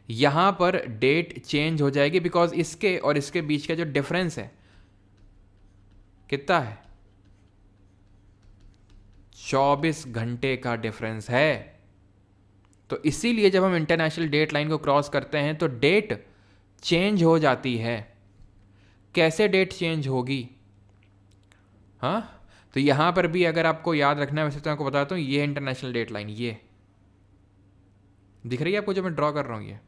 यहाँ पर डेट चेंज हो जाएगी, बिकॉज इसके और इसके बीच का जो डिफरेंस है कितना है? 24 घंटे का डिफरेंस है। तो इसीलिए जब हम इंटरनेशनल डेट लाइन को क्रॉस करते हैं तो डेट चेंज हो जाती है। कैसे डेट चेंज होगी? हाँ, तो यहाँ पर भी अगर आपको याद रखना है, वैसे तो आपको बताता हूँ, ये इंटरनेशनल डेट लाइन, ये दिख रही है आपको जो मैं ड्रॉ कर रहा हूँ, ये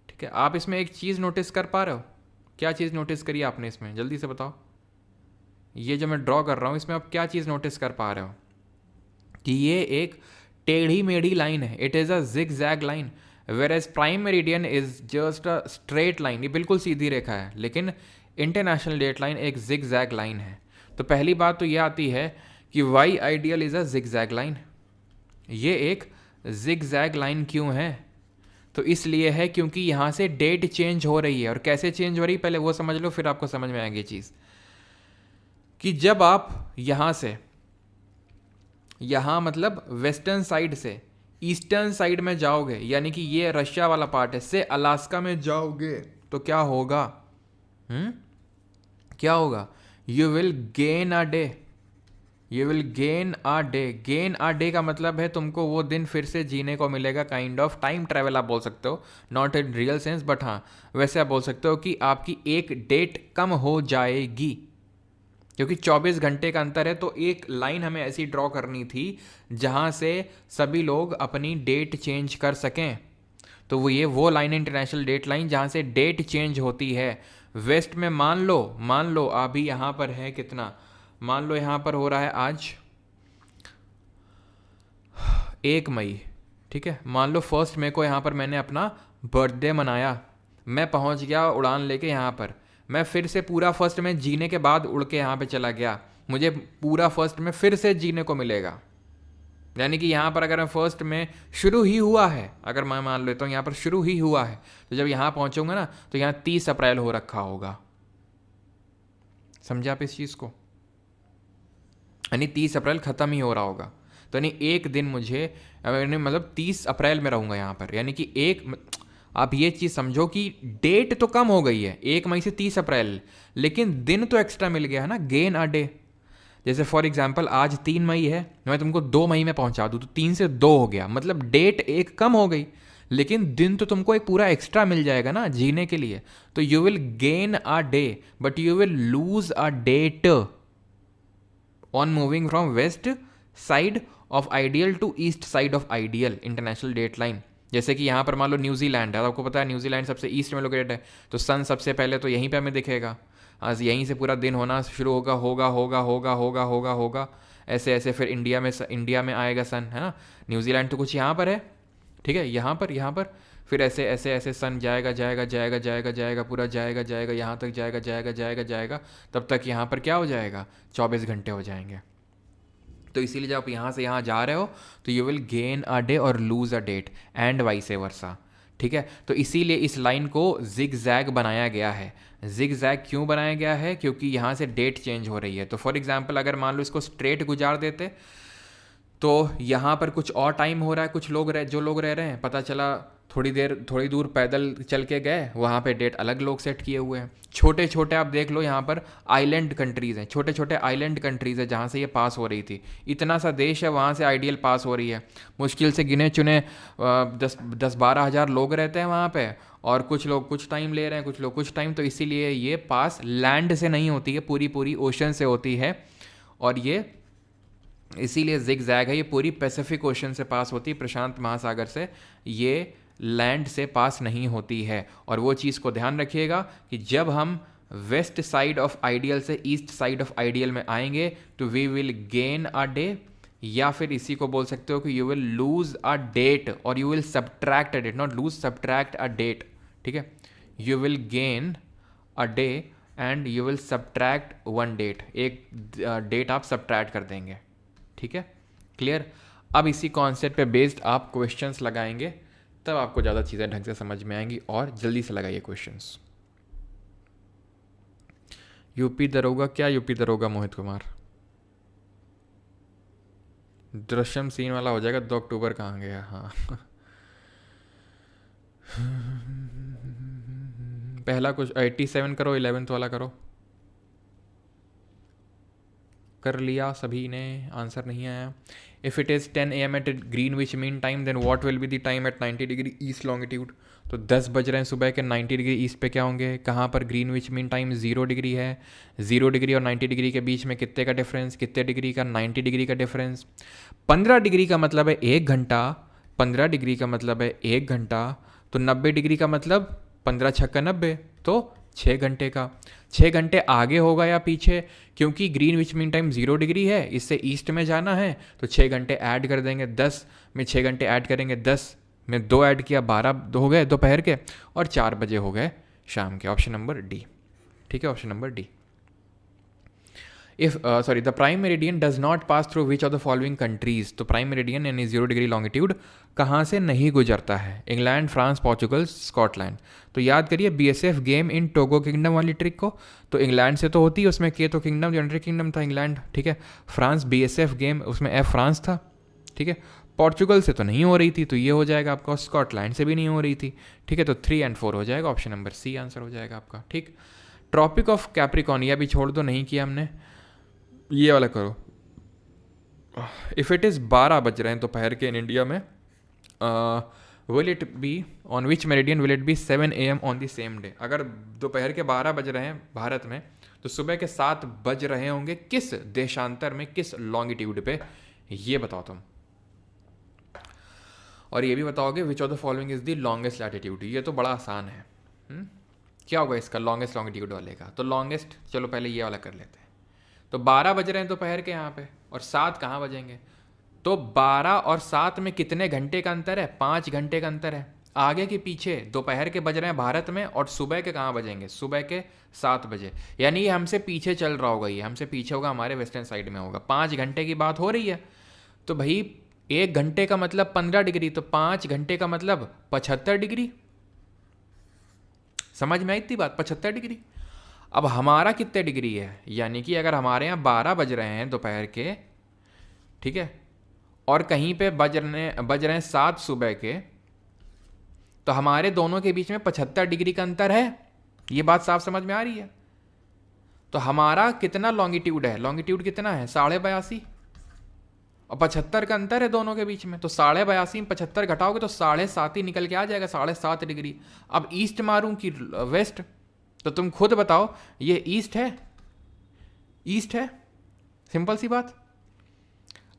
ठीक है। आप इसमें एक चीज़ नोटिस कर पा रहे हो? क्या चीज़ नोटिस करी आपने इसमें, जल्दी से बताओ। ये जो मैं ड्रॉ कर रहा हूँ इसमें आप क्या चीज़ नोटिस कर पा रहे हो? कि ये एक टेढ़ी मेढ़ी लाइन है, it is a zig zag line, whereas prime meridian is just a straight line, ये बिल्कुल सीधी रेखा है, लेकिन इंटरनेशनल डेट लाइन एक जिग जैग लाइन है। तो पहली बात तो ये आती है कि why IDL is a zig zag line. ये एक जिग जैग लाइन क्यों है? तो इसलिए है क्योंकि यहाँ से डेट चेंज हो रही है। और कैसे चेंज हो रही है पहले वो समझ लो, फिर आपको समझ में आएगी ये चीज़, कि जब आप यहाँ से, यहाँ मतलब वेस्टर्न साइड से ईस्टर्न साइड में जाओगे, यानी कि ये रशिया वाला पार्ट है, से अलास्का में जाओगे, तो क्या होगा? क्या होगा? You will gain a day, you will gain a day. Gain a day का मतलब है तुमको वो दिन फिर से जीने को मिलेगा, काइंड ऑफ टाइम ट्रैवल आप बोल सकते हो, not in real sense, but हाँ वैसे आप बोल सकते हो कि आपकी एक डेट कम हो जाएगी, क्योंकि 24 घंटे का अंतर है। तो एक लाइन हमें ऐसी ड्रॉ करनी थी जहाँ से सभी लोग अपनी डेट चेंज कर सकें। तो वो लाइन है इंटरनेशनल डेट लाइन जहाँ से डेट चेंज होती है। वेस्ट में मान लो अभी यहाँ पर है कितना, मान लो यहाँ पर हो रहा है आज 1 मई, ठीक है। मान लो 1 मई को यहाँ पर मैंने अपना बर्थडे मनाया, मैं पहुँच गया उड़ान लेके यहाँ पर, मैं फिर से पूरा 1 में जीने के बाद उड़ के यहाँ पे चला गया, मुझे पूरा 1 में फिर से जीने को मिलेगा। यानी कि यहाँ पर अगर मैं 1 में शुरू ही हुआ है, अगर मैं मान लेता हूँ यहाँ पर शुरू ही हुआ है, तो जब यहाँ पहुँचूंगा ना तो यहाँ 30 अप्रैल हो रखा होगा। समझे आप इस चीज़ को? यानी 30 अप्रैल ख़त्म ही हो रहा होगा। तो यानी एक दिन मुझे, मतलब 30 अप्रैल में रहूँगा यहाँ पर, यानी कि आप ये चीज़ समझो कि डेट तो कम हो गई है 1 मई से 30 अप्रैल, लेकिन दिन तो एक्स्ट्रा मिल गया है ना, गेन अ डे। जैसे फॉर एग्जांपल आज 3 मई है, मैं तुमको 2 मई में पहुंचा दूँ तो 3 से 2 हो गया, मतलब डेट एक कम हो गई, लेकिन दिन तो तुमको एक पूरा एक्स्ट्रा मिल जाएगा ना जीने के लिए। तो you will gain a day but you will lose a date on moving from west side of IDL to east side of IDL, international date line. जैसे कि यहाँ पर मान लो न्यूजीलैंड है, आपको पता है न्यूजीलैंड सबसे ईस्ट में लोकेटेड है, तो सन सबसे पहले तो यहीं पे हमें दिखेगा, आज यहीं से पूरा दिन होना शुरू होगा होगा होगा होगा होगा होगा होगा ऐसे ऐसे, फिर इंडिया में आएगा सन, है ना। न्यूजीलैंड तो कुछ यहाँ पर है, ठीक है, यहाँ पर फिर ऐसे ऐसे ऐसे सन जाएगा जाएगा जाएगा जाएगा जाएगा पूरा जाएगा जाएगा यहाँ तक जाएगा जाएगा जाएगा जाएगा, तब तक यहाँ पर क्या हो जाएगा, 24 घंटे हो जाएंगे। तो इसीलिए जब आप यहाँ से यहाँ जा रहे हो तो you will gain a day और lose a date and vice versa, ठीक है। तो इसीलिए इस लाइन को जिग जैग बनाया गया है। जिग जैग क्यों बनाया गया है, क्योंकि यहाँ से डेट चेंज हो रही है। तो फॉर एग्जाम्पल अगर मान लो इसको स्ट्रेट गुजार देते तो यहाँ पर कुछ और टाइम हो रहा है, कुछ लोग जो लोग रह रहे हैं, पता चला थोड़ी दूर पैदल चल के गए, वहाँ पे डेट अलग लोग सेट किए हुए हैं। छोटे छोटे आप देख लो यहाँ पर आइलैंड कंट्रीज़ हैं, छोटे छोटे आइलैंड कंट्रीज़ है जहाँ से ये पास हो रही थी। इतना सा देश है वहाँ से आइडियल पास हो रही है। मुश्किल से गिने चुने 10-12 हज़ार लोग रहते हैं वहाँ पे, और कुछ लोग कुछ टाइम ले रहे हैं, कुछ लोग कुछ टाइम। तो इसीलिए ये पास लैंड से नहीं होती है, पूरी ओशन से होती है। और ये इसीलिए जिग जैग है, ये पूरी पैसिफिक ओशन से पास होती है, प्रशांत महासागर से, ये लैंड से पास नहीं होती है। और वो चीज़ को ध्यान रखिएगा कि जब हम वेस्ट साइड ऑफ आइडियल से ईस्ट साइड ऑफ आइडियल में आएंगे तो we will gain a day, या फिर इसी को बोल सकते हो कि you will lose a date और you will subtract a date, not lose, subtract a date, ठीक है। You will gain a day and you will subtract one date, एक डेट आप सब्ट्रैक्ट कर देंगे, ठीक है, क्लियर। अब इसी कॉन्सेप्ट पे बेस्ड आप क्वेश्चंस लगाएंगे, तब आपको ज़्यादा चीज़ें ढंग से समझ में आएंगी। और जल्दी से लगाइए क्वेश्चंस। यूपी दरोगा, क्या यूपी दरोगा मोहित कुमार? दृश्यम सीन वाला हो जाएगा, 2 अक्टूबर कहाँ गया? हाँ पहला कुछ 87 करो, 11th वाला करो। कर लिया सभी ने, आंसर नहीं आया। If it is 10 AM at Greenwich mean time then what will be the time at 90 degree east longitude. तो 10 बज रहे हैं सुबह के, 90 डिग्री ईस्ट पे क्या होंगे, कहाँ पर ग्रीनविच मीन टाइम 0 डिग्री है। 0 डिग्री और 90 डिग्री के बीच में कितने का डिफरेंस, कितने डिग्री का, 90 डिग्री का डिफरेंस। 15 डिग्री का मतलब है 1 घंटा, 15 डिग्री का मतलब है 1 घंटा। तो 90 डिग्री का मतलब 15 छक्का 90, तो 6 घंटे का। 6 घंटे आगे होगा या पीछे, क्योंकि ग्रीनविच मीन टाइम 0 डिग्री है, इससे ईस्ट में जाना है, तो 6 घंटे ऐड कर देंगे। 10 में 6 घंटे ऐड करेंगे, 10 में 2 ऐड किया, 12 हो गए दोपहर के, और 4 बजे हो गए शाम के। ऑप्शन नंबर डी, ठीक है, option number D. If the prime meridian does not pass through which of the following countries. तो प्राइम मेरिडियन यानी 0 डिग्री लॉन्गिट्यूड कहाँ से नहीं गुजरता है? England, France, Portugal, Scotland. तो याद करिए BSF game in Togo kingdom वाली ट्रिक को, तो इंग्लैंड से तो होती है, उसमें के तो किंगडम, यूनाइटेड किंगडम था इंग्लैंड, ठीक है। फ्रांस BSF गेम, उसमें F फ्रांस था, ठीक है। पोर्चुगल से तो नहीं हो रही थी, तो ये हो जाएगा आपका। स्कॉटलैंड से भी नहीं हो रही थी, ठीक है। तो 3 और 4 हो जाएगा, ऑप्शन नंबर सी आंसर हो जाएगा आपका, ठीक। ट्रॉपिक ऑफ कैप्रिकॉर्न, ये भी छोड़ दो, नहीं किया हमने, ये वाला करो। इफ़ इट इज़ 12 बज रहे हैं दोपहर के इन इंडिया में, will it be on which meridian will it be 7 AM on the same day. अगर दोपहर के 12 बज रहे हैं भारत में, तो सुबह के 7 बज रहे होंगे किस देशांतर में, किस लॉन्गिट्यूड पे, ये बताओ तुम। और ये भी बताओगे विच of the following is the longest latitude. ये तो बड़ा आसान है। क्या होगा इसका लॉन्गेस्ट लॉन्गिट्यूड वाले का? तो लॉन्गेस्ट, चलो पहले ये वाला कर लेते हैं। तो 12 बज रहे हैं दोपहर के यहाँ पे, और 7 कहाँ बजेंगे? तो 12 और 7 में कितने घंटे का अंतर है? 5 घंटे का अंतर है। आगे के पीछे दोपहर के बज रहे हैं भारत में, और सुबह के कहाँ बजेंगे? सुबह के 7 बजे। यानी ये हमसे पीछे चल रहा होगा, ये हमसे पीछे होगा, हमारे वेस्टर्न साइड में होगा। 5 घंटे की बात हो रही है। तो भाई 1 घंटे का मतलब 15 डिग्री, तो 5 घंटे का मतलब 75 डिग्री। समझ में आई इतनी बात? 75 डिग्री। अब हमारा कितने डिग्री है? यानी कि अगर हमारे यहाँ 12 बज रहे हैं दोपहर के, ठीक है, और कहीं पे बज रहे हैं 7 सुबह के, तो हमारे दोनों के बीच में 75 डिग्री का अंतर है। ये बात साफ समझ में आ रही है? तो हमारा कितना लॉन्गिट्यूड है? लॉन्गिट्यूड कितना है? 82.5, और 75 का अंतर है दोनों के बीच में। तो 82.5 में 75 घटाओगे तो 7.5 ही निकल के आ जाएगा, 7.5 डिग्री। अब ईस्ट मारूं कि वेस्ट? तो तुम खुद बताओ, ये ईस्ट है? ईस्ट है, सिंपल सी बात।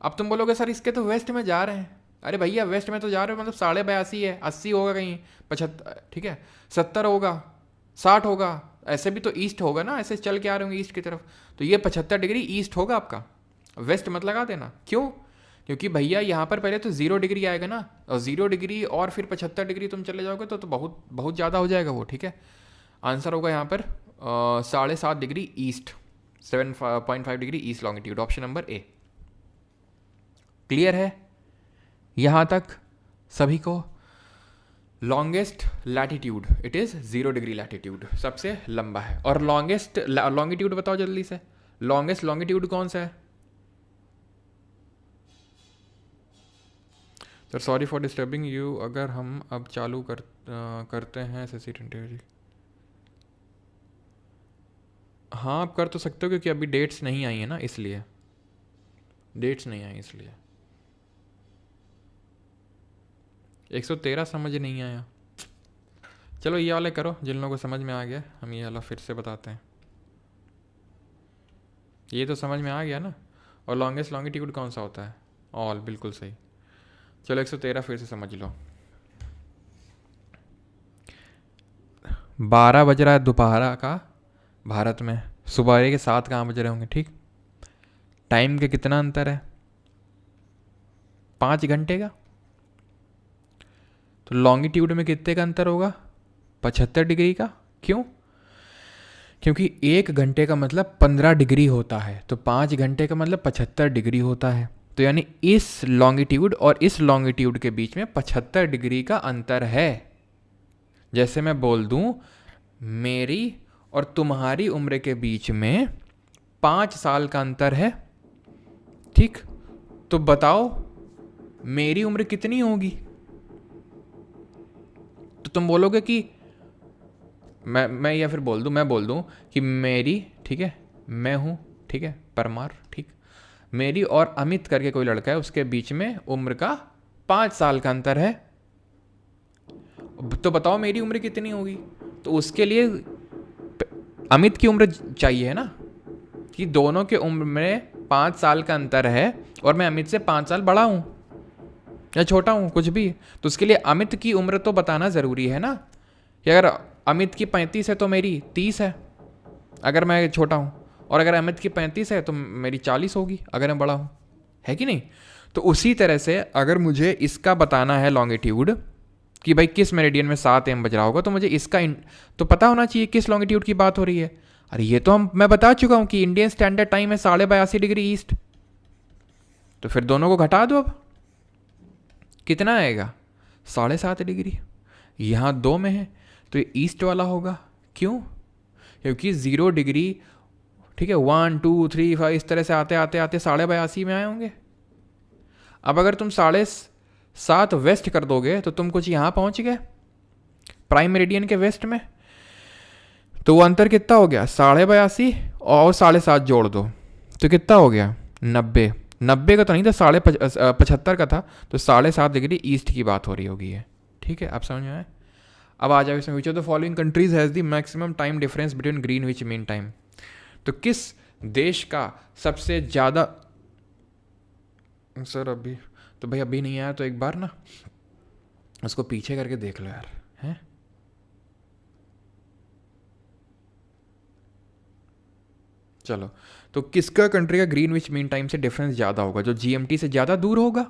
अब तुम बोलोगे सर इसके तो वेस्ट में जा रहे हैं। अरे भैया वेस्ट में तो जा रहे हो, मतलब 82.5 है, 80 होगा कहीं, 75, ठीक है, 70 होगा, 60 होगा, ऐसे भी तो ईस्ट होगा ना, ऐसे चल के आ रहे होंगे ईस्ट की तरफ। तो ये 75 डिग्री ईस्ट होगा आपका, वेस्ट मत लगा देना। क्यों? क्योंकि भैया यहाँ पर पहले तो 0 डिग्री आएगा ना, और 0 डिग्री और फिर 75 डिग्री तुम चले जाओगे तो बहुत बहुत ज़्यादा हो जाएगा वो, ठीक है। आंसर होगा यहाँ पर 7.5 degree east, 7.5 degree east longitude, option number A. Clear है यहाँ तक सभी को? Longest latitude it is 0 degree latitude, सबसे लंबा है। और लॉन्गेस्ट लॉन्गिट्यूड बताओ जल्दी से, लॉन्गेस्ट लॉन्गिट्यूड कौन सा है? Sir sorry for disturbing you, अगर हम अब चालू करते हैं SSC20। हाँ आप कर तो सकते हो, क्योंकि अभी डेट्स नहीं आई है ना, इसलिए डेट्स नहीं आई इसलिए। 113 समझ नहीं आया। चलो ये वाले करो, जिन लोगों को समझ में आ गया। हम ये वाला फिर से बताते हैं, ये तो समझ में आ गया ना। और लॉन्गेस्ट लॉन्गिट्यूड कौन सा होता है? ऑल, बिल्कुल सही। चलो 113 फिर से समझ लो। 12 बज रहा है दोपहर का भारत में, सुबह के 7 कहाँ बज रहे होंगे, ठीक। टाइम के कितना अंतर है? 5 घंटे का। तो लॉन्गिट्यूड में कितने का अंतर होगा? 75 डिग्री का। क्यों? क्योंकि 1 घंटे का मतलब 15 डिग्री होता है, तो 5 घंटे का मतलब 75 डिग्री होता है। तो यानी इस लॉन्गिट्यूड और इस लॉन्गिट्यूड के बीच में 75 डिग्री का अंतर है। जैसे मैं बोल दूं मेरी और तुम्हारी उम्र के बीच में 5 साल का अंतर है, ठीक। तो बताओ मेरी उम्र कितनी होगी? तो तुम बोलोगे कि मैं या फिर मैं बोल दूं कि मेरी, ठीक है, मैं हूं, ठीक है, परमार, ठीक। मेरी और अमित करके कोई लड़का है, उसके बीच में उम्र का 5 साल का अंतर है। तो बताओ मेरी उम्र कितनी होगी? तो उसके लिए अमित की उम्र चाहिए है ना, कि दोनों के उम्र में 5 साल का अंतर है और मैं अमित से 5 साल बड़ा हूं या छोटा हूं, कुछ भी। तो उसके लिए अमित की उम्र तो बताना ज़रूरी है ना, कि अगर अमित की 35 है तो मेरी 30 है अगर मैं छोटा हूं, और अगर अमित की 35 है तो मेरी 40 होगी अगर मैं बड़ा हूं, है कि नहीं। तो उसी तरह से अगर मुझे इसका बताना है लॉन्गिट्यूड कि भाई किस मेरिडियन में 7 AM बज रहा होगा, तो मुझे इसका तो पता होना चाहिए किस लॉन्गिट्यूड की बात हो रही है। अरे ये तो मैं बता चुका हूं कि इंडियन स्टैंडर्ड टाइम है 82.5 डिग्री ईस्ट। तो फिर दोनों को घटा दो, अब कितना आएगा? 7.5 डिग्री। यहाँ 2 में है तो ये ईस्ट वाला होगा। क्यों? क्योंकि 0 डिग्री, ठीक है, 1 2 3 5 इस तरह से आते आते आते 82.5 में आए होंगे। अब अगर तुम 7.5 वेस्ट कर दोगे तो तुम कुछ यहाँ पहुँच गए प्राइम मेरिडियन के वेस्ट में। तो वो अंतर कितना हो गया? 82.5 और 7.5 जोड़ दो तो कितना हो गया? 90। 90 का तो नहीं था, 75 का था। तो 7.5 डिग्री ईस्ट की बात हो रही होगी ये, ठीक है। आप समझ में आए? अब आ जाओ इसमें, विच of the following countries has the maximum time difference between Greenwich mean time. तो किस देश का सबसे ज़्यादा, सर अभी तो भाई अभी नहीं आया, तो एक बार ना उसको पीछे करके देख लो यार, हैं। चलो, तो किसका कंट्री का ग्रीनविच मीन टाइम से डिफरेंस ज़्यादा होगा? जो GMT से ज़्यादा दूर होगा।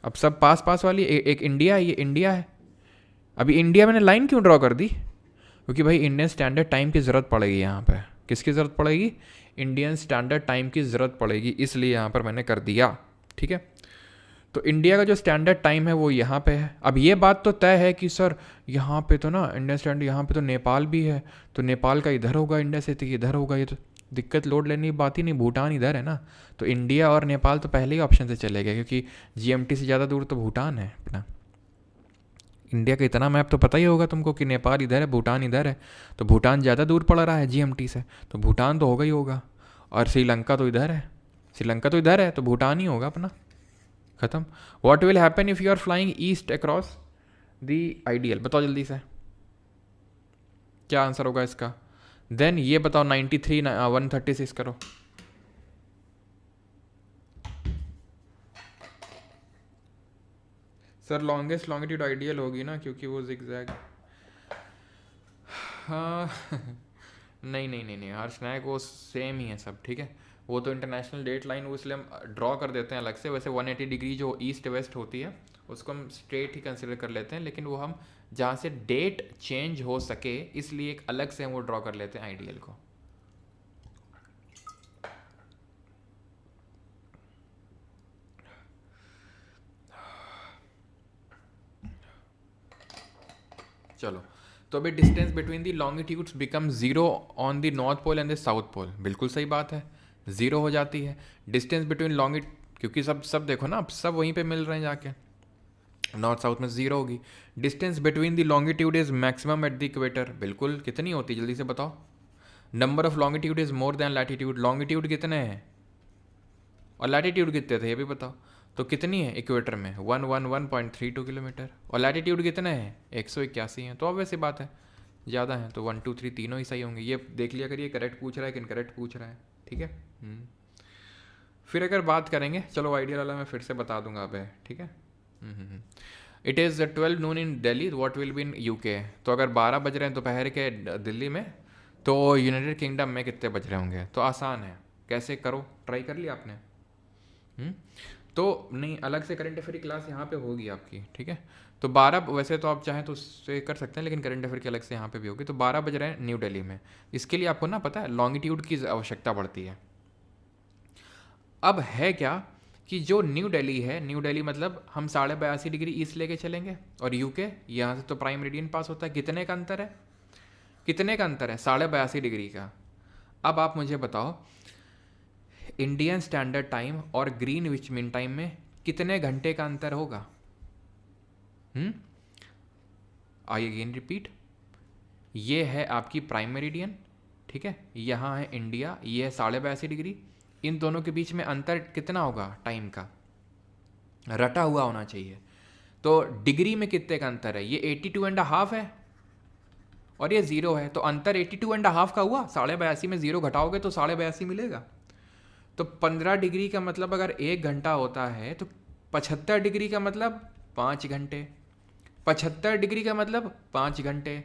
अब सब पास पास वाली एक इंडिया है, ये इंडिया है। अभी इंडिया मैंने लाइन क्यों ड्रॉ कर दी? क्योंकि भाई इंडियन स्टैंडर्ड टाइम की ज़रूरत पड़ेगी यहाँ पे। किसकी ज़रूरत पड़ेगी? इंडियन स्टैंडर्ड टाइम की ज़रूरत पड़ेगी, इसलिए यहाँ पर मैंने कर दिया, ठीक है। तो इंडिया का जो स्टैंडर्ड टाइम है वो यहाँ पे है। अब ये बात तो तय है कि सर यहाँ पे तो ना इंडियन स्टैंडर्ड, यहाँ पे तो नेपाल भी है, तो नेपाल का इधर होगा, इंडिया से तो इधर होगा। ये तो दिक्कत लोड लेने की बात ही नहीं, भूटान इधर है ना। तो इंडिया और नेपाल तो पहले ही ऑप्शन से चले गए, क्योंकि GMT से ज़्यादा दूर तो भूटान है अपना। इंडिया का इतना मैप तो पता ही होगा तुमको कि नेपाल इधर है, भूटान इधर है। तो भूटान ज़्यादा दूर पड़ रहा है GMT से, तो भूटान तो होगा ही होगा। और श्रीलंका तो इधर है, श्रीलंका तो इधर है, तो भूटान ही होगा अपना, खत्म। What will happen if you are flying east across the IDL? बताओ जल्दी से क्या आंसर होगा इसका। देन ये बताओ 93 136 करो। सर लॉन्गेस्ट लॉन्गिट्यूड आइडियल होगी ना, क्योंकि वो जिगजैग। हाँ नहीं नहीं नहीं नहीं हर स्नैक वो सेम ही है सब, ठीक है। वो तो इंटरनेशनल डेट लाइन वो इसलिए हम ड्रॉ कर देते हैं अलग से। वैसे 180 डिग्री जो ईस्ट वेस्ट होती है उसको हम स्ट्रेट ही कंसिडर कर लेते हैं, लेकिन वो हम जहाँ से डेट चेंज हो सके इसलिए एक अलग से हम वो ड्रॉ कर लेते हैं आइडियल को। चलो, तो अभी distance between the longitudes become zero on the north pole and the south pole. बिल्कुल सही बात है, जीरो हो जाती है डिस्टेंस बिटवीन लॉन्गिट, क्योंकि सब देखो ना, अब सब वहीं पे मिल रहे हैं जाके, नॉर्थ साउथ में जीरो होगी। Distance between the longitude is maximum at the equator. बिल्कुल, कितनी होती है जल्दी से बताओ। Number of longitude is more than latitude. Longitude कितने हैं और लैटिट्यूड कितने थे ये भी बताओ। तो कितनी है इक्वेटर में 111.32 किलोमीटर, और लैटिट्यूड कितने हैं 181 हैं। तो अब वैसी बात है ज़्यादा है, तो 1 2 3 तीनों ही सही होंगे। ये देख लिया करिए करेक्ट पूछ रहा है कि इनकरेक्ट पूछ रहा है, ठीक है। फिर अगर बात करेंगे, चलो आइडियल वाला मैं फिर से बता दूंगा अब, ठीक है। It is 12 Noon in Delhi, what will be in UK. तो अगर 12 बज रहे हैं दोपहर के दिल्ली में, तो यूनाइटेड किंगडम में कितने बज रहे होंगे। तो आसान है, कैसे करो, ट्राई कर लिया आपने। तो नहीं, अलग से करंट अफेयर की क्लास यहाँ पे होगी आपकी, ठीक है। तो 12, वैसे तो आप चाहें तो उससे कर सकते हैं, लेकिन करंट अफेयर की अलग से यहाँ पे भी होगी। तो 12 बज रहे हैं न्यू दिल्ली में। इसके लिए आपको ना पता है लॉन्गिट्यूड की आवश्यकता पड़ती है। अब है क्या कि जो न्यू दिल्ली है, न्यू दिल्ली मतलब हम 82.5 डिग्री ईस्ट लेके चलेंगे, और यूके यहाँ से तो प्राइम मेरिडियन पास होता है। कितने का अंतर है, कितने का अंतर है 82.5 डिग्री का। अब आप मुझे बताओ इंडियन स्टैंडर्ड टाइम और ग्रीनविच मीन टाइम में कितने घंटे का अंतर होगा। आई अगेन रिपीट, ये है आपकी प्राइम मेरिडियन, ठीक है, यहाँ है इंडिया, ये है 82.5 डिग्री। इन दोनों के बीच में अंतर कितना होगा टाइम का, रटा हुआ होना चाहिए। तो डिग्री में कितने का अंतर है, ये 82.5 है और ये 0 है। तो अंतर 82.5 का हुआ, 82.5 में 0 घटाओगे तो 82.5 मिलेगा। तो 15 डिग्री का मतलब अगर 1 घंटा होता है, तो 75 डिग्री का मतलब 5 घंटे, 75 डिग्री का मतलब 5 घंटे।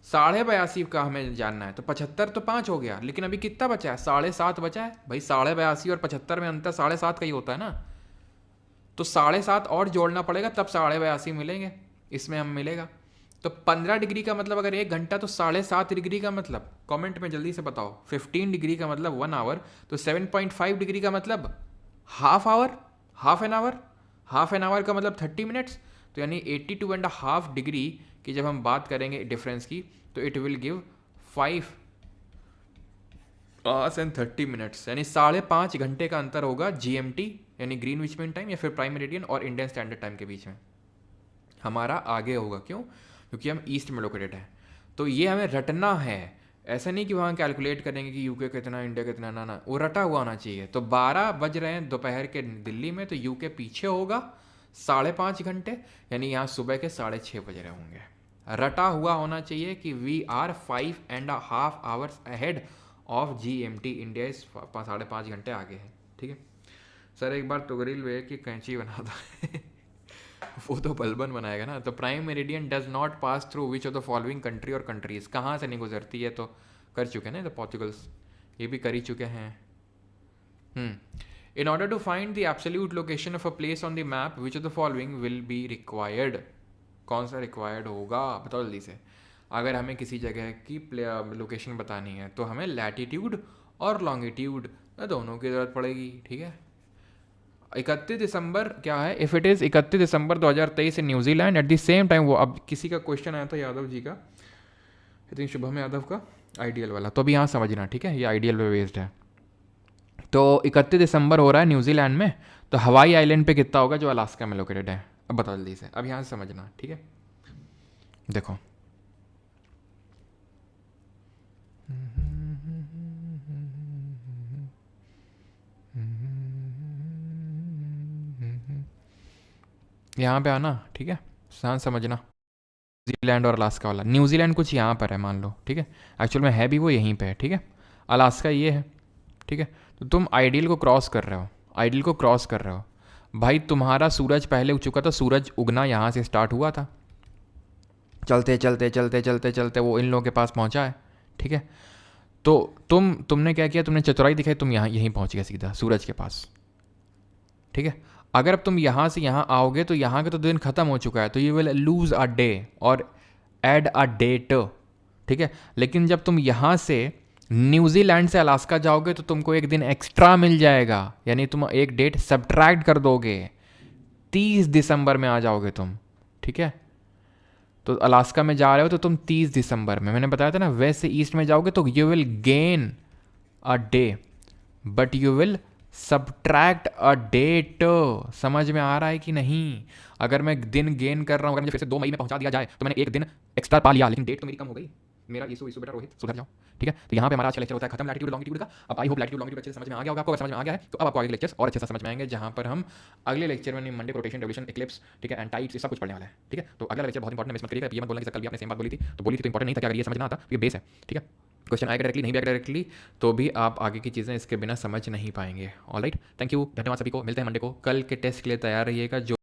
82.5 का हमें जानना है, तो 75 तो 5 हो गया, लेकिन अभी कितना बचा है 7.5 बचा है भाई। 82.5 और 75 में अंतर 7.5 का ही होता है ना, तो 7.5 और जोड़ना पड़ेगा तब 82.5 मिलेंगे, इसमें हम मिलेगा। तो 15 डिग्री का मतलब अगर 1 घंटा, तो 7.5 डिग्री का मतलब, कमेंट में जल्दी से बताओ। 15 डिग्री का मतलब 1 आवर, तो 7.5 डिग्री का मतलब half hour, half an hour, half an hour का मतलब 30 मिनट्स। तो यानी 82.5 डिग्री की जब हम बात करेंगे डिफरेंस की, तो it will give 5 hours and 30 minutes, यानी 5.5 घंटे का अंतर होगा GMT यानी ग्रीनविच मीन टाइम या फिर प्राइम मेरिडियन और इंडियन स्टैंडर्ड टाइम के बीच में। हमारा आगे होगा, क्यों, क्योंकि हम ईस्ट में लोकेटेड है। तो ये हमें रटना है, ऐसा नहीं कि वहाँ कैलकुलेट करेंगे कि यूके कितना इंडिया कितना, ना, वो रटा हुआ होना चाहिए। तो 12 बज रहे हैं दोपहर के दिल्ली में, तो यूके पीछे होगा 5.5 घंटे, यानी यहाँ सुबह के 6:30 बज रहे होंगे। रटा हुआ होना चाहिए कि we are 5.5 hours ahead of GMT, India इस 5.5 घंटे आगे है, ठीक है। सर एक बार तुगरिल वे की कैंची बना दो वो तो बलबन बनाएगा ना। तो prime meridian does not pass through which of the following country और कंट्रीज, कहाँ से नहीं गुजरती है, तो कर चुके हैं ना, तो पोर्चुगल्स ये भी कर ही चुके हैं। In order to find the absolute location of a place on the map which of the following will be required. कौन सा रिक्वायर्ड होगा बताओ जल्दी से। अगर हमें किसी जगह की लोकेशन बतानी है, तो हमें लैटिट्यूड और लॉन्गिट्यूड दोनों की ज़रूरत पड़ेगी, ठीक है। 31 दिसंबर क्या है, if it is 31 December 2023 in New Zealand at the same time. वो अब किसी का क्वेश्चन आया था यादव जी का, आई थिंक शुभम यादव का, आइडियल वाला, तो अभी यहाँ समझना, ठीक है, ये आइडियल पे बेस्ड है। तो 31 दिसंबर हो रहा है न्यूजीलैंड में, तो हवाई आइलैंड पे कितना होगा जो अलास्का में लोकेटेड है। अब बताओ जल्दी से, अब यहाँ से समझना, ठीक है। देखो यहाँ पे आना, ठीक है, शांत समझना। न्यूजीलैंड और अलास्का वाला, न्यूजीलैंड कुछ यहाँ पर है मान लो, ठीक है, एक्चुअल में है भी वो यहीं पे है, ठीक है। अलास्का ये है, ठीक है। तो तुम आइडियल को क्रॉस कर रहे हो, आइडियल को क्रॉस कर रहे हो भाई। तुम्हारा सूरज पहले उग चुका था, सूरज उगना यहाँ से स्टार्ट हुआ था, चलते चलते चलते चलते चलते वो इन लोगों के पास पहुँचा है, ठीक है। तो तुमने क्या किया, तुमने चतुराई दिखाई, तुम यहाँ यहीं पहुँच गए सीधा सूरज के पास, ठीक है। अगर अब तुम यहाँ से यहाँ आओगे तो यहाँ का तो दिन खत्म हो चुका है, तो you will lose a day और ऐड अ डेट, ठीक है। लेकिन जब तुम यहाँ से न्यूजीलैंड से अलास्का जाओगे तो तुमको एक दिन एक्स्ट्रा मिल जाएगा, यानी तुम एक डेट सब्ट्रैक्ट कर दोगे, 30 दिसंबर में आ जाओगे तुम, ठीक है। तो अलास्का में जा रहे हो तो तुम 30 दिसंबर में, मैंने बताया था ना, वेस्ट से ईस्ट में जाओगे तो you will gain a day but you will subtract a date. समझ में आ रहा है कि नहीं? अगर मैं दिन गेन कर रहा हूँ, अगर मुझे फिर से 2 मई में पहुंचा दिया जाए तो मैंने एक दिन एक्स्ट्रा पा लिया, लेकिन डेट तो मेरी कम हो गई। मेरा इशू बेटा रोहित, सुधर जाओ, ठीक है। तो यहाँ पे हमारा अच्छा लेक्चर होता है खत्म लैटिट्यूड लॉन्गिट्यूड का। अब आई होप लैटिट्यूड लॉन्गिट्यूड अच्छे से समझ में आ गया होगा आपको। अगर समझ में आ गया है तो अब आपको आगे लेक्चर्स और अच्छे से समझ में आएंगे, जहाँ पर हम अगले लेक्चर में मंडे रोटेशन रेवोल्यूशन इक्लिप्स, ठीक है, एंड टाइप्स, ये सब कुछ पढ़ने वाला है, ठीक है। तो अगला लेक्चर बहुत इंपॉर्टेंट है, मिस मत करिएगा। ये मत बोलना कि सर कल भी आपने सेम बात बोली थी तो इंपॉर्टेंट नहीं था, कि अगर ये समझना आता तो ये बेस है, ठीक है। क्वेश्चन आएगा डायरेक्टली, नहीं भी आएगा डायरेक्टली तो भी आप आगे की चीज़ें इसके बिना समझ नहीं पाएंगे। ऑलराइट, थैंक यू, धन्यवाद सभी को। मिलते हैं मंडे को। कल के टेस्ट के लिए तैयार रहिएगा। जो